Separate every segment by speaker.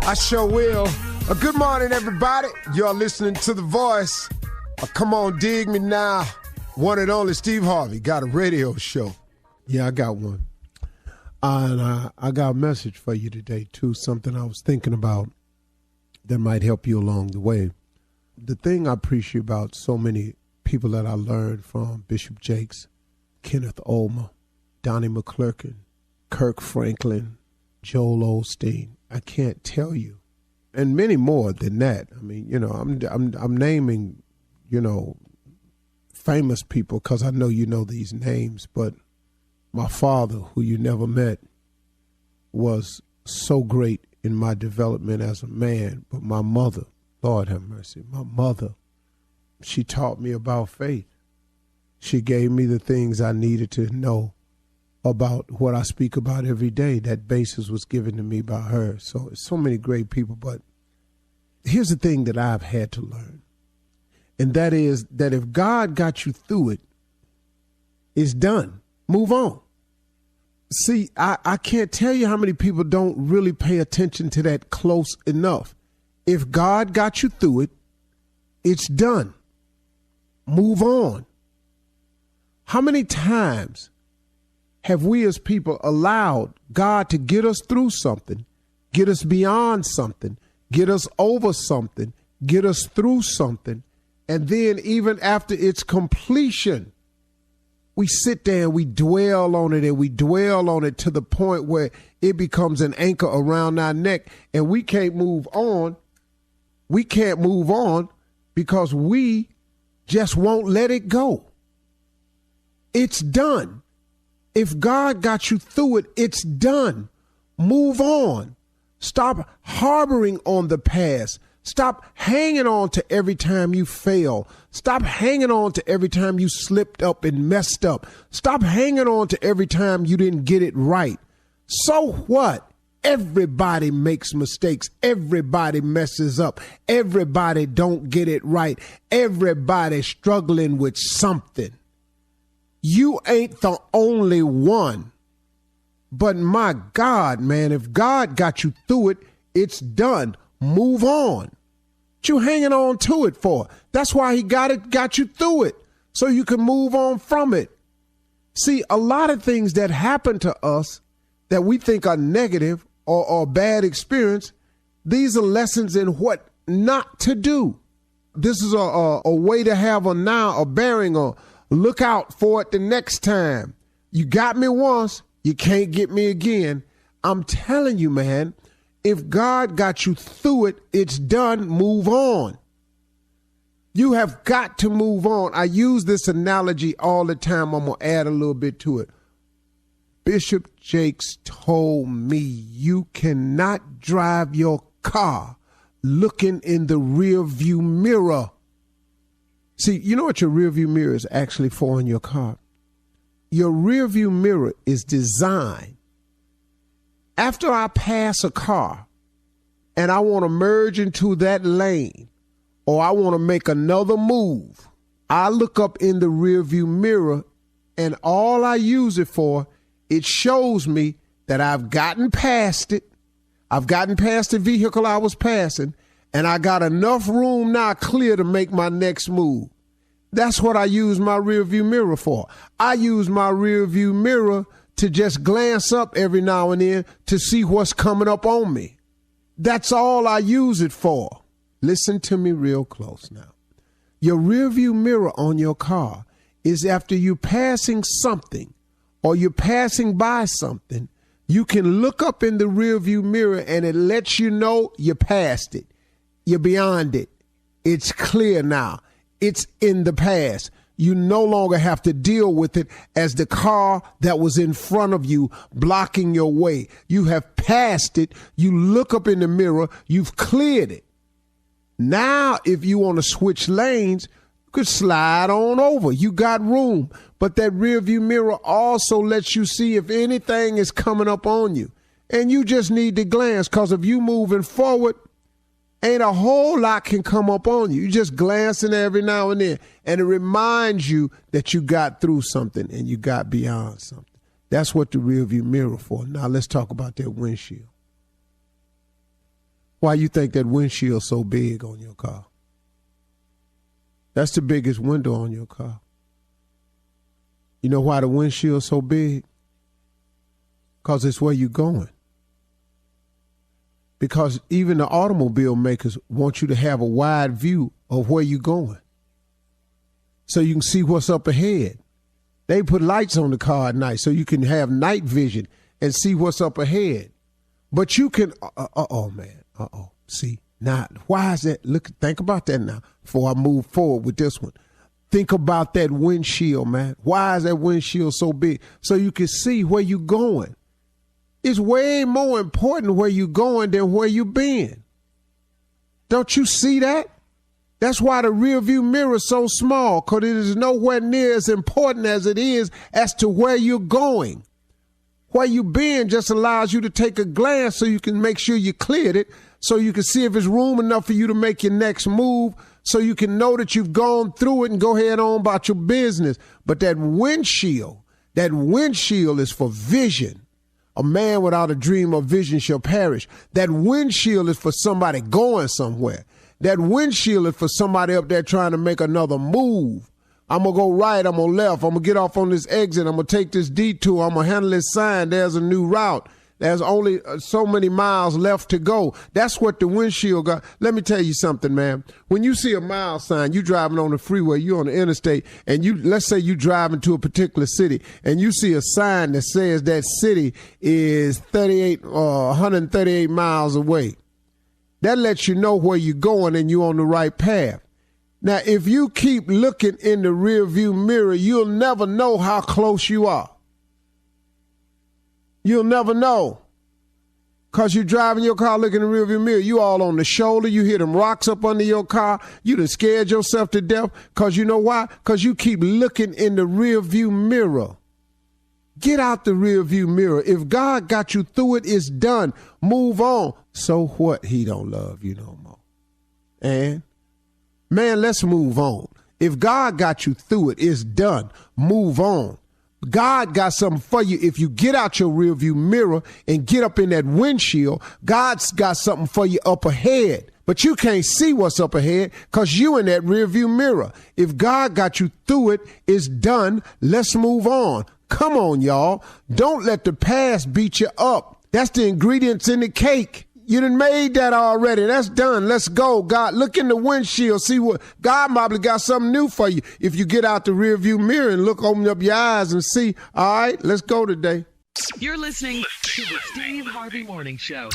Speaker 1: I sure will. Good morning, everybody. You're listening to The Voice. Come on, dig me now. One and only Steve Harvey got a radio show. Yeah, I got one. And I got a message for you today, too, something I was thinking about that might help you along the way. The thing I appreciate about so many people that I learned from, Bishop Jakes, Kenneth Olmer, Donnie McClurkin, Kirk Franklin, Joel Osteen, I can't tell you, and many more than that. I mean, you know, I'm naming, you know, famous people because I know you know these names, but my father, who you never met, was so great in my development as a man. But my mother, Lord have mercy, my mother, she taught me about faith. She gave me the things I needed to know about what I speak about every day. That basis was given to me by her. So many great people. But here's the thing that I've had to learn. And that is that if God got you through it, it's done. Move on. See, I can't tell you how many people don't really pay attention to that close enough. If God got you through it, it's done. Move on. How many times have we as people allowed God to get us through something, get us beyond something, get us over something, get us through something, and then even after its completion, we sit there and we dwell on it and we dwell on it to the point where it becomes an anchor around our neck and we can't move on. We can't move on because we just won't let it go. It's done. If God got you through it, it's done. Move on. Stop harboring on the past. Stop hanging on to every time you fail. Stop hanging on to every time you slipped up and messed up. Stop hanging on to every time you didn't get it right. So what? Everybody makes mistakes. Everybody messes up. Everybody don't get it right. Everybody struggling with something. You ain't the only one. But my God, man, if God got you through it, it's done. Move on. What you hanging on to it for? That's why he got you through it, so you can move on from it. See, a lot of things that happen to us that we think are negative or bad experience, these are lessons in what not to do. This is a way to have a bearing or look out for it the next time. You got me once, you can't get me again. I'm telling you, man, if God got you through it, it's done. Move on. You have got to move on. I use this analogy all the time. I'm going to add a little bit to it. Bishop Jakes told me you cannot drive your car looking in the rear view mirror. See, you know what your rear view mirror is actually for in your car? Your rear view mirror is designed. After I pass a car and I want to merge into that lane or I want to make another move, I look up in the rear view mirror and all I use it for, it shows me that I've gotten past it. I've gotten past the vehicle I was passing and I got enough room now clear to make my next move. That's what I use my rear view mirror for. I use my rear view mirror to just glance up every now and then to see what's coming up on me. That's all I use it for. Listen to me real close now. Your rear view mirror on your car is after you passing something or you're passing by something, you can look up in the rear view mirror and it lets you know you passed it. You're beyond it. It's clear now. It's in the past. You no longer have to deal with it as the car that was in front of you blocking your way. You have passed it. You look up in the mirror. You've cleared it. Now, if you want to switch lanes, you could slide on over. You got room. But that rear view mirror also lets you see if anything is coming up on you. And you just need to glance, because if you moving forward, ain't a whole lot can come up on you. You just glancing every now and then. And it reminds you that you got through something and you got beyond something. That's what the rear view mirror for. Now let's talk about that windshield. Why you think that windshield's so big on your car? That's the biggest window on your car. You know why the windshield's so big? Because it's where you're going. Because even the automobile makers want you to have a wide view of where you're going, so you can see what's up ahead. They put lights on the car at night so you can have night vision and see what's up ahead. But you can, see, now, why is that? Look, think about that now before I move forward with this one. Think about that windshield, man. Why is that windshield so big? So you can see where you're going. It's way more important where you're going than where you've been. Don't you see that? That's why the rear view mirror is so small, because it is nowhere near as important as it is as to where you're going. Where you've been just allows you to take a glance so you can make sure you cleared it, so you can see if it's room enough for you to make your next move, so you can know that you've gone through it and go ahead on about your business. But that windshield is for vision. A man without a dream or vision shall perish. That windshield is for somebody going somewhere. That windshield is for somebody up there trying to make another move. I'm going to go right, I'm going to left, I'm going to get off on this exit, I'm going to take this detour, I'm going to handle this sign, there's a new route. There's only so many miles left to go. That's what the windshield got. Let me tell you something, man. When you see a mile sign, you driving on the freeway, you on the interstate, and let's say you driving to a particular city, and you see a sign that says that city is 138 miles away. That lets you know where you're going and you're on the right path. Now, if you keep looking in the rear view mirror, you'll never know how close you are. You'll never know. Because you're driving your car looking in the rear view mirror. You all on the shoulder. You hear them rocks up under your car. You done scared yourself to death. Because you know why? Because you keep looking in the rear view mirror. Get out the rear view mirror. If God got you through it, it's done. Move on. So what? He don't love you no more. And, man, let's move on. If God got you through it, it's done. Move on. God got something for you. If you get out your rear view mirror and get up in that windshield, God's got something for you up ahead. But you can't see what's up ahead because you in that rear view mirror. If God got you through it, it's done. Let's move on. Come on, y'all. Don't let the past beat you up. That's the ingredients in the cake. You done made that already. That's done. Let's go. God, look in the windshield. See what God probably got something new for you. If you get out the rear view mirror and open up your eyes and see, all right, let's go today.
Speaker 2: You're listening to the Steve Harvey Morning Show.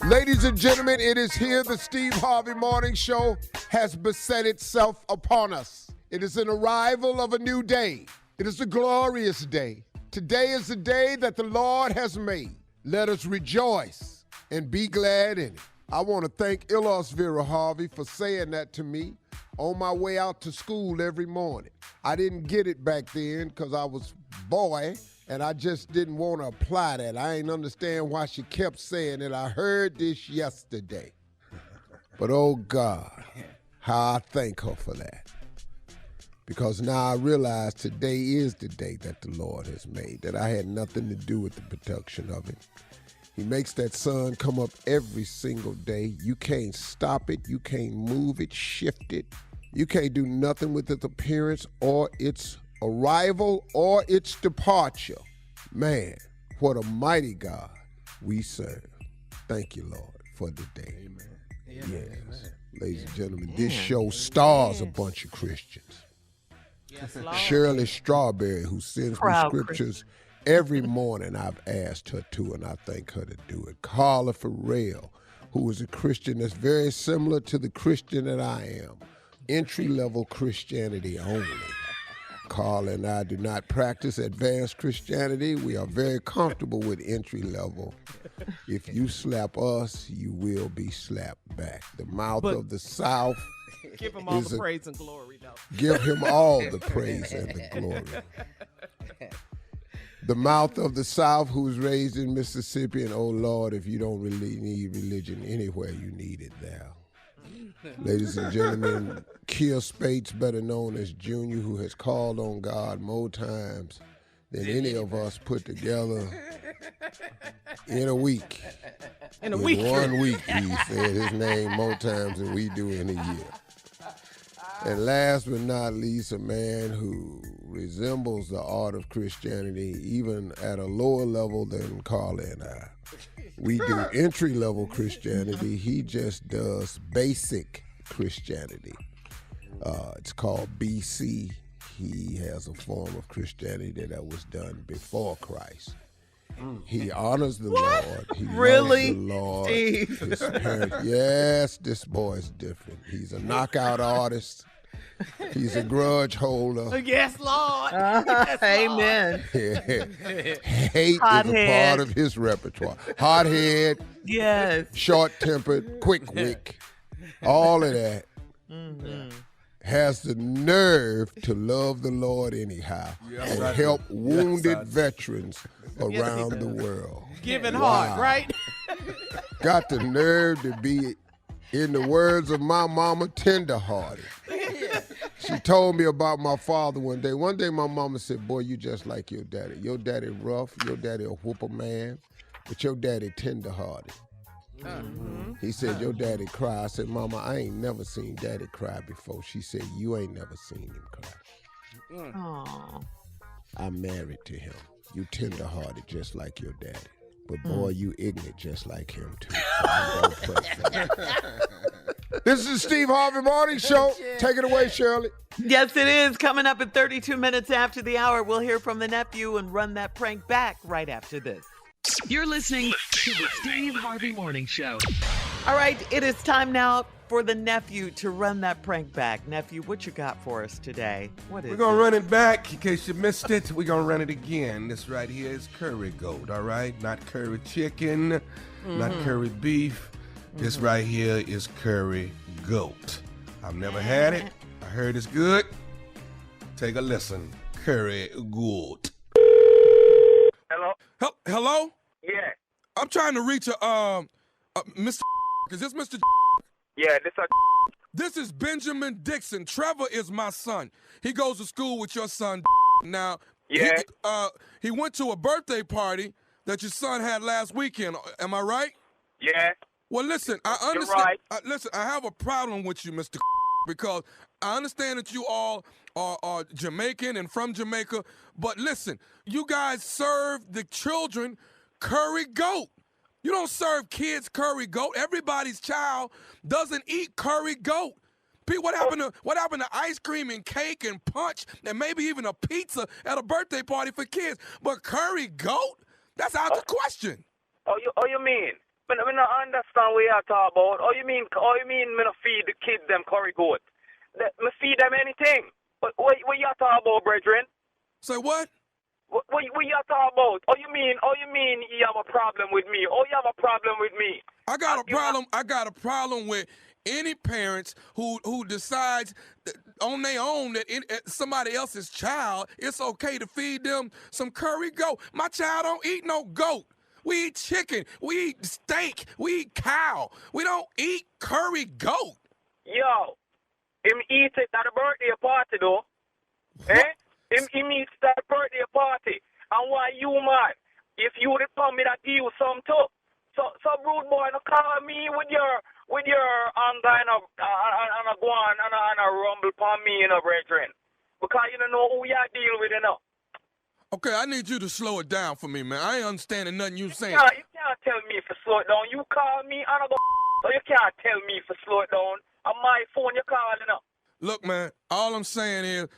Speaker 1: Ladies and gentlemen, it is here. The Steve Harvey Morning Show has beset itself upon us. It is an arrival of a new day. It is a glorious day. Today is the day that the Lord has made. Let us rejoice and be glad in it. I want to thank Ilos Vera Harvey for saying that to me on my way out to school every morning. I didn't get it back then because I was boy and I just didn't want to apply that. I ain't understand why she kept saying it. I heard this yesterday. But oh God, how I thank her for that. Because now I realize today is the day that the Lord has made, that I had nothing to do with the production of it. He makes that sun come up every single day. You can't stop it. You can't move it, shift it. You can't do nothing with its appearance or its arrival or its departure. Man, what a mighty God we serve. Thank you, Lord, for the day. Amen. Yes. Amen. Ladies and gentlemen, this show stars a bunch of Christians. Yes, Shirley Strawberry, who sends me scriptures every morning, I've asked her to, and I thank her to do it. Carla Farrell, who is a Christian that's very similar to the Christian that I am. Entry-level Christianity only. Carla and I do not practice advanced Christianity. We are very comfortable with entry-level. If you slap us, you will be slapped back. The mouth of the South.
Speaker 3: Give him all the praise and glory, though.
Speaker 1: Give him all the praise and the glory. The mouth of the South, who's raised in Mississippi, and oh Lord, if you don't really need religion anywhere, you need it there. Ladies and gentlemen, Kia Spates, better known as Junior, who has called on God more times than any of us put together. in a week.
Speaker 3: In a week.
Speaker 1: 1 week, he said his name more times than we do in a year. And last but not least, a man who resembles the art of Christianity even at a lower level than Carla and I. We do entry-level Christianity. He just does basic Christianity. It's called BC. He has a form of Christianity that was done before Christ. He honors the Lord. He
Speaker 2: Really?
Speaker 1: loves the Lord.
Speaker 2: Steve.
Speaker 1: His parents. Yes, this boy is different. He's a knockout artist. He's a grudge holder.
Speaker 3: Yes, Lord. Yes,
Speaker 2: Amen.
Speaker 1: Hate
Speaker 2: Hot
Speaker 1: is a
Speaker 2: head.
Speaker 1: part of his repertoire. Hot head,
Speaker 2: Yes.
Speaker 1: short-tempered, quick wick, all of that. Has the nerve to love the Lord anyhow and help wounded veterans around the world.
Speaker 3: Giving
Speaker 1: Wow.
Speaker 3: hard, right?
Speaker 1: Got the nerve to be, in the words of my mama, tender-hearted. She told me about my father one day. One day my mama said, boy, you just like your daddy. Your daddy rough, your daddy a whoop a man, but your daddy tender-hearted. He said, your daddy cry. I said, Mama, I ain't never seen daddy cry before. She said, you ain't never seen him cry.
Speaker 2: Aw.
Speaker 1: I'm married to him. You tender-hearted just like your daddy. But boy, you ignorant just like him too. So I don't press that. This is the Steve Harvey Morning Show. Take it away, Shirley.
Speaker 2: Yes, it is. Coming up at 32 minutes after the hour, we'll hear from the nephew and run that prank back right after this.
Speaker 4: You're listening to the Steve Harvey Morning Show.
Speaker 2: All right, it is time now for the nephew to run that prank back. Nephew, what you got for us today? What is
Speaker 5: We're going to
Speaker 2: it?
Speaker 5: run it back in case you missed it. We're going to run it again. This right here is curry goat, all right? Not curry chicken, not curry beef. This right here is curry goat. I've never had it. I heard it's good. Take a listen. Curry goat.
Speaker 6: Hello?
Speaker 5: Hello?
Speaker 6: Yeah.
Speaker 5: I'm trying to reach Mr. Is this Mr.
Speaker 6: Yeah, this a
Speaker 5: This is Benjamin Dixon. Trevor is my son. He goes to school with your son. Now,
Speaker 6: Yeah.
Speaker 5: he went to a birthday party that your son had last weekend. Am I right?
Speaker 6: yeah.
Speaker 5: Well, listen, I understand.
Speaker 6: right.
Speaker 5: Listen, I have a problem with you, Mr. because I understand that you all are Jamaican and from Jamaica, but listen, you guys serve the children curry goat. You don't serve kids curry goat. Everybody's child doesn't eat curry goat. Pete, what happened to ice cream and cake and punch and maybe even a pizza at a birthday party for kids? But curry goat? That's out the question.
Speaker 6: Oh, you mean? Me not understand what you talk about. Oh, you mean me not feed the kids them curry goat? Me feed them anything. What you talk about, brethren?
Speaker 5: Say what?
Speaker 6: What you talk about? Oh, you mean you have a problem with me? Oh, you have a problem with me?
Speaker 5: I got a problem with any parents who decides on their own that somebody else's child, it's okay to feed them some curry goat. My child don't eat no goat. We eat chicken. We eat steak. We eat cow. We don't eat curry goat.
Speaker 6: Yo, him eat it at the birthday party though. Eh? Him eat it at the birthday party. And why you mad? If you would tell me that you some too. So rude boy, no call me with your anger and a go on and a rumble upon me, brethren. Because you don't know who you deal with,
Speaker 5: Okay, I need you to slow it down for me, man. I ain't understanding nothing you saying.
Speaker 6: Yeah, you can't tell me to slow it down. You call me and I go, so you can't tell me to slow it down. On my phone, you calling up.
Speaker 5: Look, man, all I'm saying is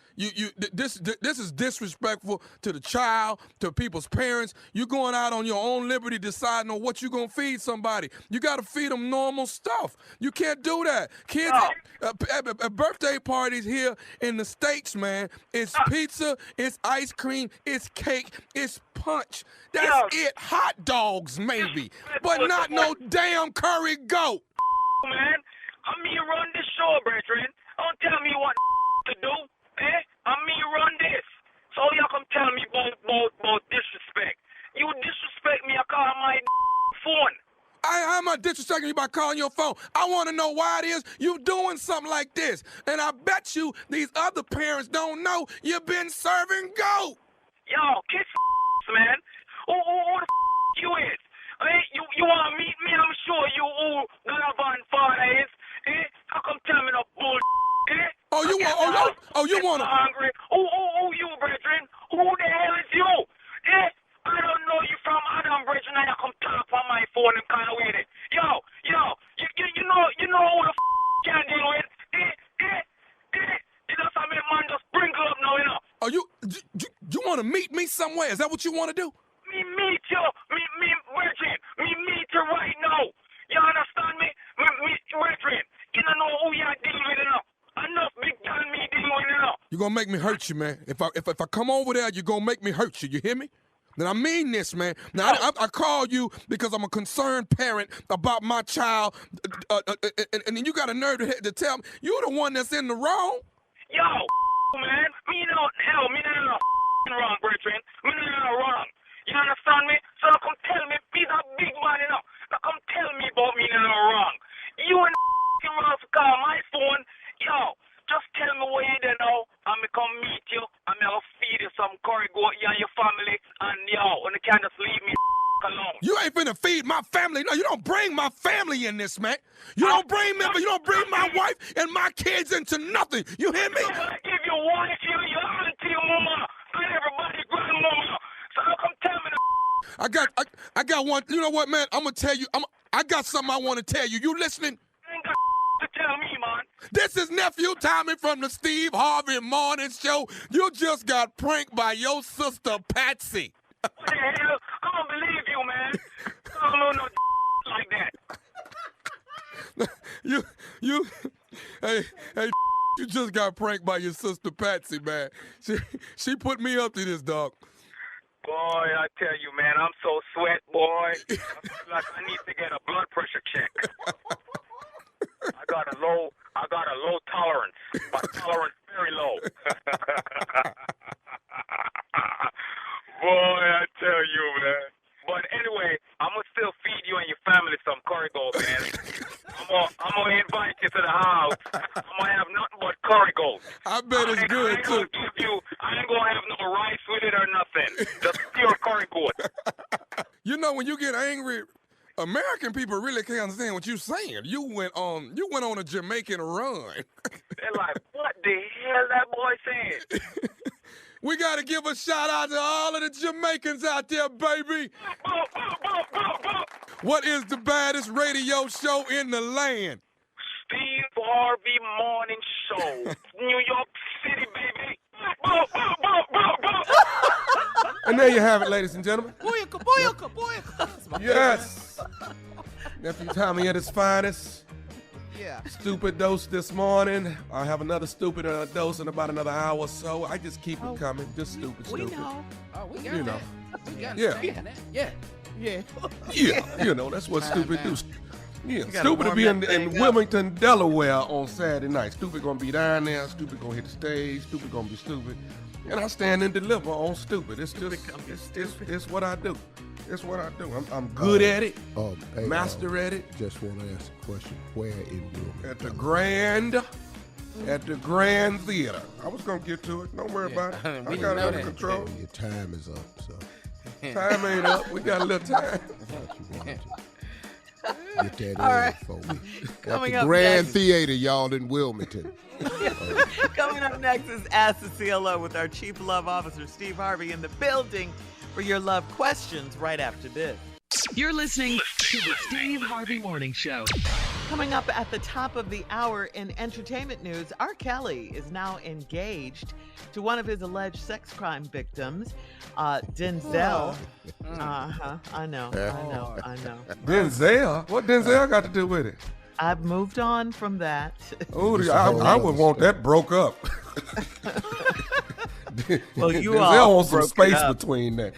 Speaker 5: this is disrespectful to the child, to people's parents. You're going out on your own liberty deciding on what you're going to feed somebody. You got to feed them normal stuff. You can't do that. Kids, at birthday parties here in the States, man, it's pizza, it's ice cream, it's cake, it's punch. That's it. Hot dogs, maybe, but not no damn curry goat.
Speaker 6: Man, I'm me run this show, brethren. Don't tell me what to do, eh? I'm me run this. So y'all come tell me about disrespect. You disrespect me, I call my phone.
Speaker 5: How am I disrespecting you by calling your phone? I want to know why it is you doing something like this. And I bet you these other parents don't know you've been serving goat.
Speaker 6: Yo, kiss man. Who the You want to meet me? I'm sure you who Galavan father is. Eh? How come tell me no bull? Eh?
Speaker 5: Oh, you want to?
Speaker 6: Hungry. Who you, brethren? Who the hell is you? Eh? I don't know you from Adam, brethren, and you come talk on my phone and kind of with it. Yo, you know who the can deal with? You know, some man just sprinkle up now, you know.
Speaker 5: Oh, you want to meet me somewhere? Is that what you want to do?
Speaker 6: Me meet you, brethren. Me meet you right now. You understand me? Me brethren. You don't know who you dealing with, you know. Enough big time me dealing with, you know.
Speaker 5: You're gonna make me hurt you, man. If I come over there, you're gonna make me hurt you. You hear me? Then I mean this, man. Now, I call you because I'm a concerned parent about my child, and then you got a nerve to tell me you're the one that's in the wrong.
Speaker 6: Yo, man, me not wrong, brethren. Me not wrong. You understand me? So come tell me, be that big man, you know. Now come tell me about me not wrong. You and wrong to call my phone. Yo, just tell me where you there now. I'm going to come meet you. I'm going to feed you some curry goat, you and your family. And yo, when you can't just leave me alone. You ain't finna feed my family. No, you don't bring my family in this, man. You don't bring me, you don't bring my wife and my kids into nothing. You hear me? I give your wife, your auntie, your mama, and everybody, grandmama. So come tell me
Speaker 5: I got one. You know what, man? I'm gonna tell you. I got something I want to tell you. You listening?
Speaker 6: Ain't got to tell me, man.
Speaker 5: This is Nephew Tommy from the Steve Harvey Morning Show. You just got pranked by your sister Patsy.
Speaker 6: What the hell? I don't believe you, man. I don't know no like that.
Speaker 5: Hey, you just got pranked by your sister Patsy, man. She put me up to this, dog.
Speaker 6: Boy, I tell you, man, I'm so sweat, boy. I feel like I need to get a blood pressure check. I got a low tolerance. My tolerance very low. Boy, I tell you, man. But anyway, I'm gonna still feed you and your family some curry goat, man. I'm gonna invite you to the house. I'm gonna have nothing but curry goat.
Speaker 5: I bet it's good too.
Speaker 6: I ain't gonna have no rice with it or nothing. Just pure curry goat.
Speaker 5: You know, when you get angry, American people really can't understand what you're saying. You went on a Jamaican run.
Speaker 6: They're like, what the hell that boy saying?
Speaker 5: We got to give a shout out to all of the Jamaicans out there, baby. What is the baddest radio show in the land?
Speaker 6: Steve Harvey Morning Show. New York City, baby.
Speaker 7: And there you have it, ladies and gentlemen.
Speaker 3: Booyaka, booyaka, booyaka.
Speaker 7: Yes. Nephew Tommy at his finest.
Speaker 3: Yeah.
Speaker 7: Stupid dose this morning. I'll have another stupid dose in about another hour or so. I just keep it coming. Just stupid.
Speaker 2: We know.
Speaker 3: Oh, we got
Speaker 7: You
Speaker 3: that.
Speaker 7: know.
Speaker 3: We got
Speaker 7: Yeah.
Speaker 3: that. Yeah. Yeah.
Speaker 7: Yeah, you know, that's what stupid do. Yeah,
Speaker 2: gotta
Speaker 7: Stupid to
Speaker 2: warm
Speaker 7: be
Speaker 2: that
Speaker 7: in
Speaker 2: thing up.
Speaker 7: Wilmington, Delaware on Saturday night. Stupid gonna be down there. Stupid gonna hit the stage. Stupid gonna be stupid. And I stand and deliver on stupid. It's just, it's what I do. It's what I do. I'm good at it.
Speaker 1: Hey,
Speaker 7: Master at it.
Speaker 1: Just want to ask a question. Where in Wilmington?
Speaker 7: At the Grand Theater. I was gonna get to it. Don't worry about it. I
Speaker 3: We
Speaker 7: got it
Speaker 3: know
Speaker 7: under
Speaker 3: that.
Speaker 7: control.
Speaker 1: Your time is up, so
Speaker 7: Time ain't up. We got a little time.
Speaker 1: I thought you wanted to get that
Speaker 2: All
Speaker 1: in
Speaker 2: right.
Speaker 1: for me. At
Speaker 2: Coming
Speaker 1: the
Speaker 2: up
Speaker 1: Grand
Speaker 2: next.
Speaker 1: Theater, y'all, in Wilmington.
Speaker 2: Coming up next is Ask the CLO with our Chief Love Officer, Steve Harvey, in the building for your love questions right after this.
Speaker 4: You're listening to the Steve Harvey Morning Show.
Speaker 2: Coming up at the top of the hour in entertainment news, R. Kelly is now engaged to one of his alleged sex crime victims, Denzel. I know.
Speaker 7: Denzel? What Denzel got to do with it?
Speaker 2: I've moved on from that.
Speaker 7: Oh,
Speaker 1: It's a
Speaker 7: I
Speaker 1: whole
Speaker 7: would
Speaker 1: other
Speaker 7: want
Speaker 1: story.
Speaker 7: that broke up.
Speaker 2: Well, you
Speaker 7: Denzel
Speaker 2: all
Speaker 7: wants some
Speaker 2: broke it
Speaker 7: space
Speaker 2: up.
Speaker 7: between that.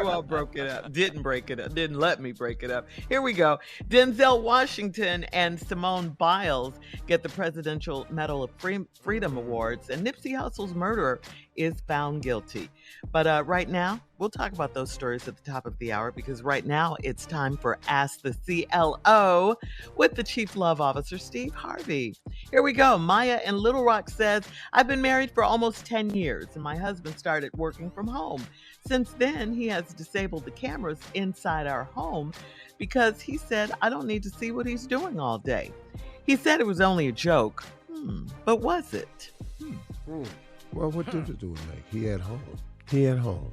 Speaker 2: You all broke it up. Didn't break it up. Didn't let me break it up. Here we go. Denzel Washington and Simone Biles get the Presidential Medal of Freedom Awards, and Nipsey Hussle's murderer is found guilty. But right now, we'll talk about those stories at the top of the hour because right now it's time for Ask the CLO with the Chief Love Officer, Steve Harvey. Here we go. Maya in Little Rock says, I've been married for almost 10 years and my husband started working from home. Since then, he has disabled the cameras inside our home because he said, I don't need to see what he's doing all day. He said it was only a joke. But was it?
Speaker 1: Well, what difference do it make? He at home. He at home.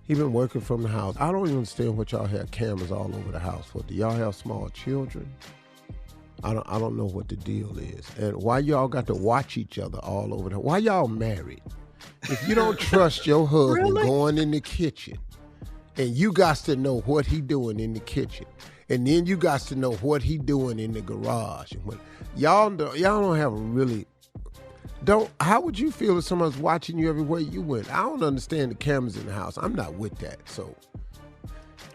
Speaker 1: He been working from the house. I don't even understand what y'all have cameras all over the house for. Do y'all have small children? I don't know what the deal is. And why y'all got to watch each other all over the house? Why y'all married? If you don't trust your husband going in the kitchen, and you got to know what he doing in the kitchen, and then you got to know what he doing in the garage. And y'all don't have a really... How would you feel if someone's watching you everywhere you went? I don't understand the cameras in the house. I'm not with that, so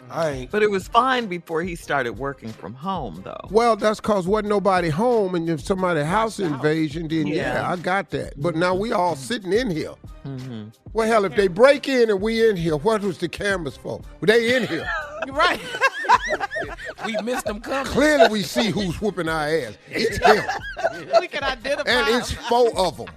Speaker 1: I ain't.
Speaker 2: But it was fine before he started working from home, though.
Speaker 1: Well, that's because wasn't nobody home, and if somebody house invasion, then yeah, I got that. But now we all sitting in here. Mm-hmm. Well, hell, if they break in and we in here, what was the cameras for? Well, they in here.
Speaker 3: You're right. We missed them coming.
Speaker 1: Clearly, we see who's whooping our ass. It's him.
Speaker 3: We can identify.
Speaker 1: And it's 4 of them.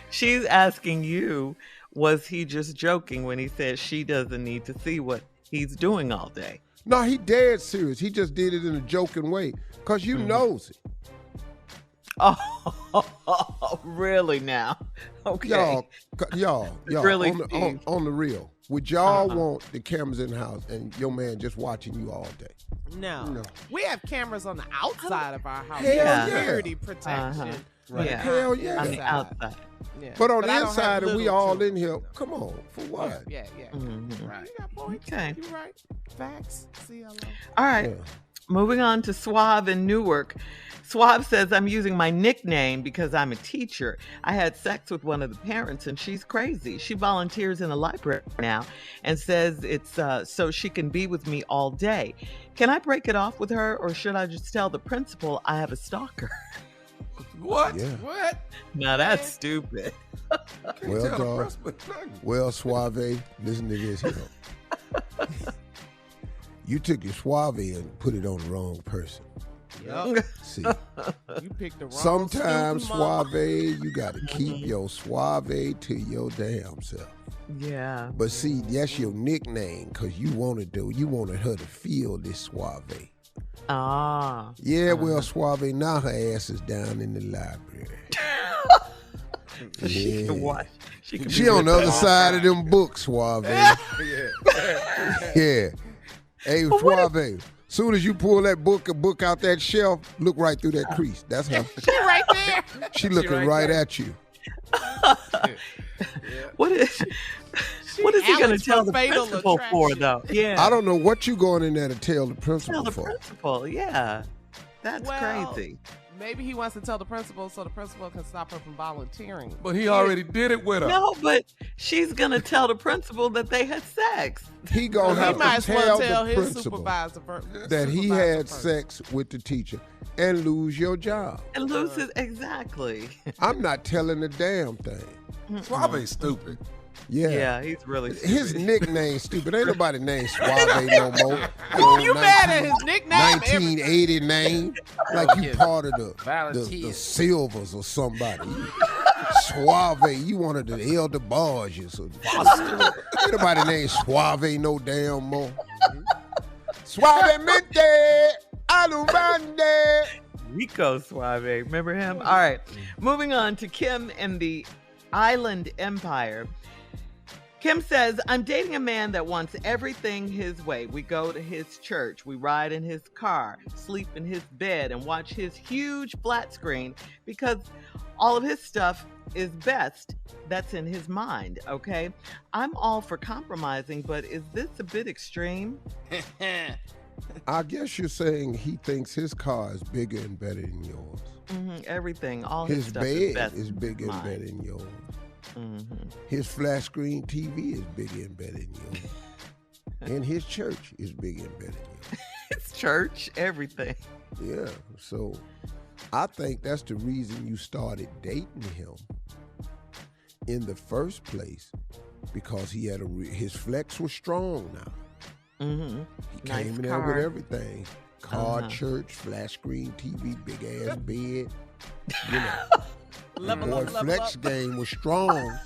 Speaker 2: She's asking you, was he just joking when he said she doesn't need to see what he's doing all day?
Speaker 1: No, he dead serious. He just did it in a joking way because you knows it.
Speaker 2: Oh, really now? Okay.
Speaker 1: Y'all,
Speaker 2: really,
Speaker 1: on the real, would y'all want the cameras in the house and your man just watching you all day?
Speaker 3: No. We have cameras on the outside of our house.
Speaker 1: Hell
Speaker 3: Security protection.
Speaker 2: Right. Yeah.
Speaker 1: Hell yeah.
Speaker 2: On the outside.
Speaker 3: Yeah.
Speaker 1: But on the
Speaker 3: I don't
Speaker 1: inside,
Speaker 3: have
Speaker 1: and we
Speaker 3: little
Speaker 1: all
Speaker 3: children.
Speaker 1: in here, come on, for what?
Speaker 3: Yeah.
Speaker 2: Mm-hmm.
Speaker 3: Right. You got points.
Speaker 2: Okay.
Speaker 3: You're right. Facts. CLO.
Speaker 2: All right.
Speaker 1: Yeah.
Speaker 2: Moving on to Suave in Newark. Suave says, I'm using my nickname because I'm a teacher. I had sex with one of the parents and she's crazy. She volunteers in a library now and says it's so she can be with me all day. Can I break it off with her or should I just tell the principal I have a stalker?
Speaker 5: What?
Speaker 1: Yeah.
Speaker 3: What?
Speaker 2: Now that's stupid.
Speaker 1: Well, dog. Well, Suave, listen to this here. You took your Suave and put it on the wrong person.
Speaker 3: Yep.
Speaker 1: See,
Speaker 3: You picked the wrong
Speaker 1: sometimes
Speaker 3: student, Mama.
Speaker 1: Suave, you got to keep your Suave to your damn self.
Speaker 2: Yeah.
Speaker 1: But see, that's your nickname because you wanted her to feel this Suave.
Speaker 2: Ah.
Speaker 1: Yeah, well, Suave, now her ass is down in the library.
Speaker 2: So she can watch.
Speaker 1: She on the other side of them books, Suave. Yeah. Hey, Suave, soon as you pull that book out that shelf, look right through that crease. That's her.
Speaker 3: She right there.
Speaker 1: She looking right at you.
Speaker 2: What is he going to tell the
Speaker 3: Fatal
Speaker 2: principal for,
Speaker 3: Attraction.
Speaker 2: though? Yeah.
Speaker 1: I don't know what you going in there to tell the principal
Speaker 2: Tell the
Speaker 1: for.
Speaker 2: principal, yeah. That's crazy.
Speaker 3: Maybe he wants to tell the principal so the principal can stop her from volunteering.
Speaker 5: But he already did it with her.
Speaker 2: No, but she's going to tell the principal that they had sex.
Speaker 1: He gonna
Speaker 3: He
Speaker 1: have
Speaker 3: might
Speaker 1: to
Speaker 3: as well tell
Speaker 1: tell the
Speaker 3: his
Speaker 1: principal
Speaker 3: supervisor
Speaker 1: that he had
Speaker 3: first.
Speaker 1: sex with the teacher and lose your job.
Speaker 2: And loses, exactly.
Speaker 1: I'm not telling a damn thing.
Speaker 5: Suave's stupid.
Speaker 1: Yeah.
Speaker 2: Yeah, he's really stupid.
Speaker 1: His nickname stupid. Ain't nobody named Suave no more.
Speaker 3: You mad at his nickname?
Speaker 1: 1980 name? Like you part of the Silvers or somebody. Suave, you one of the Elder Borgias. Ain't nobody named Suave no damn more. Suavemente, alumande.
Speaker 2: Rico Suave. Remember him? All right. Moving on to Kim in the Island Empire. Kim says, I'm dating a man that wants everything his way. We go to his church, we ride in his car, sleep in his bed, and watch his huge flat screen because all of his stuff is best. That's in his mind, okay? I'm all for compromising, but is this a bit extreme?
Speaker 1: I guess you're saying he thinks his car is bigger and better than yours.
Speaker 2: Mm-hmm, everything, all his
Speaker 1: His
Speaker 2: stuff is
Speaker 1: bed
Speaker 2: best
Speaker 1: is
Speaker 2: in
Speaker 1: bigger
Speaker 2: his
Speaker 1: and better
Speaker 2: mind.
Speaker 1: than yours.
Speaker 2: Mm-hmm.
Speaker 1: His flat screen TV is bigger and better than yours. And his church is bigger and better than yours.
Speaker 2: His church, everything.
Speaker 1: Yeah, so I think that's the reason you started dating him. in the first place because he had his flex was strong now.
Speaker 2: Mm-hmm.
Speaker 1: He came in there with everything. Car, church, flat screen TV, big ass bed. You know. Boy, flex game was strong.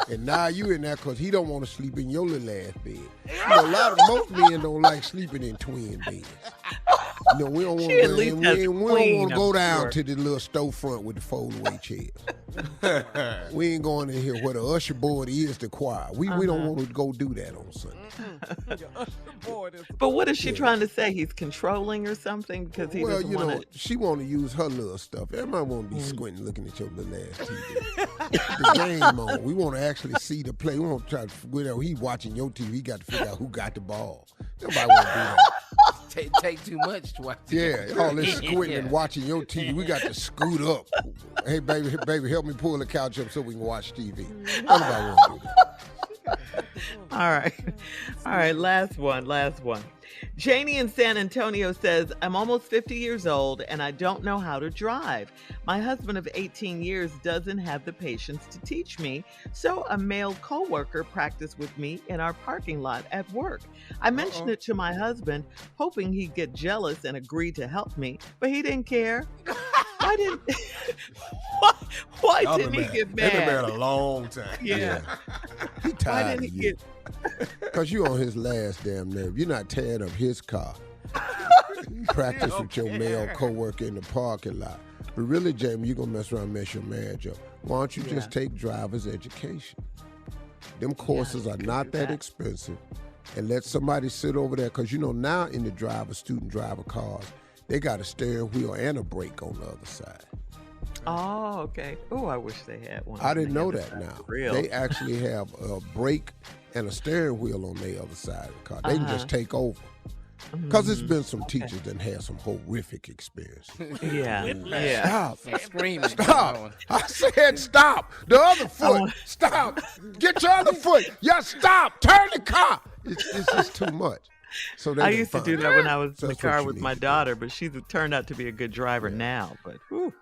Speaker 1: And now you in there because he don't want to sleep in your little ass bed. You know, most men don't like sleeping in twin beds. You know, we don't want to go down to the little storefront with the fold-away chairs. We ain't going in here where the usher board is the choir. We don't want to go do that on Sunday.
Speaker 2: But what is she trying to say? He's controlling or something because he doesn't want to.
Speaker 1: She want to use her little stuff. Everybody want to be squinting, looking at your little ass TV. The game on. We want to actually see the play. We want to try to figure out. He watching your TV. He got to figure out who got the ball. Nobody want to do that.
Speaker 8: Take too much to watch.
Speaker 1: Yeah, all this squinting and watching your TV. We got to scoot up. Hey, baby, help me pull the couch up so we can watch TV. Nobody want to do that.
Speaker 2: All right, last one. Janie in San Antonio says, I'm almost 50 years old and I don't know how to drive. My husband of 18 years doesn't have the patience to teach me, so a male coworker practiced with me in our parking lot at work. I mentioned it to my husband, hoping he'd get jealous and agree to help me, but he didn't care. Why didn't he get mad?
Speaker 7: They've been married a long time.
Speaker 2: Yeah.
Speaker 1: He tired of you. Because you on his last damn nerve. You're not tearing up his car. Practice with your male coworker in the parking lot. But really, Jamie, you're going to mess around and mess your marriage up. Why don't you just take driver's education? Them courses are not that expensive. And let somebody sit over there. Because, you know, now in the student driver cars, they got a steering wheel and a brake on the other side.
Speaker 2: Oh, okay. Oh, I wish they had one.
Speaker 1: I didn't know that now.
Speaker 2: Real.
Speaker 1: They actually have a brake and a steering wheel on the other side of the car. They can just take over. Because there's been some teachers that had some horrific experience.
Speaker 2: Yeah.
Speaker 1: Stop.
Speaker 8: Screaming.
Speaker 1: Stop. I said stop. The other foot. Stop. Get your other foot. Yeah, stop. Turn the car. It's just too much. So
Speaker 2: I used to do that when I was in the car with my daughter, but she's turned out to be a good driver now. But whew.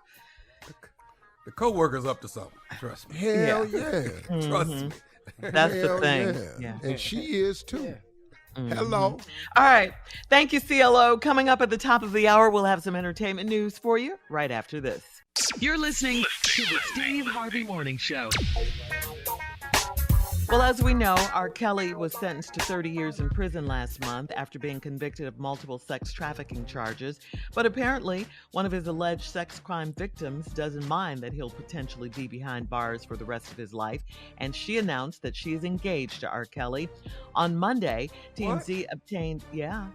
Speaker 5: The co-worker's up to something. Trust me.
Speaker 1: Hell yeah.
Speaker 5: Trust me.
Speaker 2: That's the thing.
Speaker 1: Yeah. And she is too.
Speaker 2: Yeah.
Speaker 1: Hello.
Speaker 2: All right. Thank you, CLO. Coming up at the top of the hour, we'll have some entertainment news for you right after this.
Speaker 4: You're listening to the Steve Harvey Morning Show.
Speaker 2: Well, as we know, R. Kelly was sentenced to 30 years in prison last month after being convicted of multiple sex trafficking charges. But apparently, one of his alleged sex crime victims doesn't mind that he'll potentially be behind bars for the rest of his life. And she announced that she is engaged to R. Kelly. On Monday, TMZ obtained... Yeah.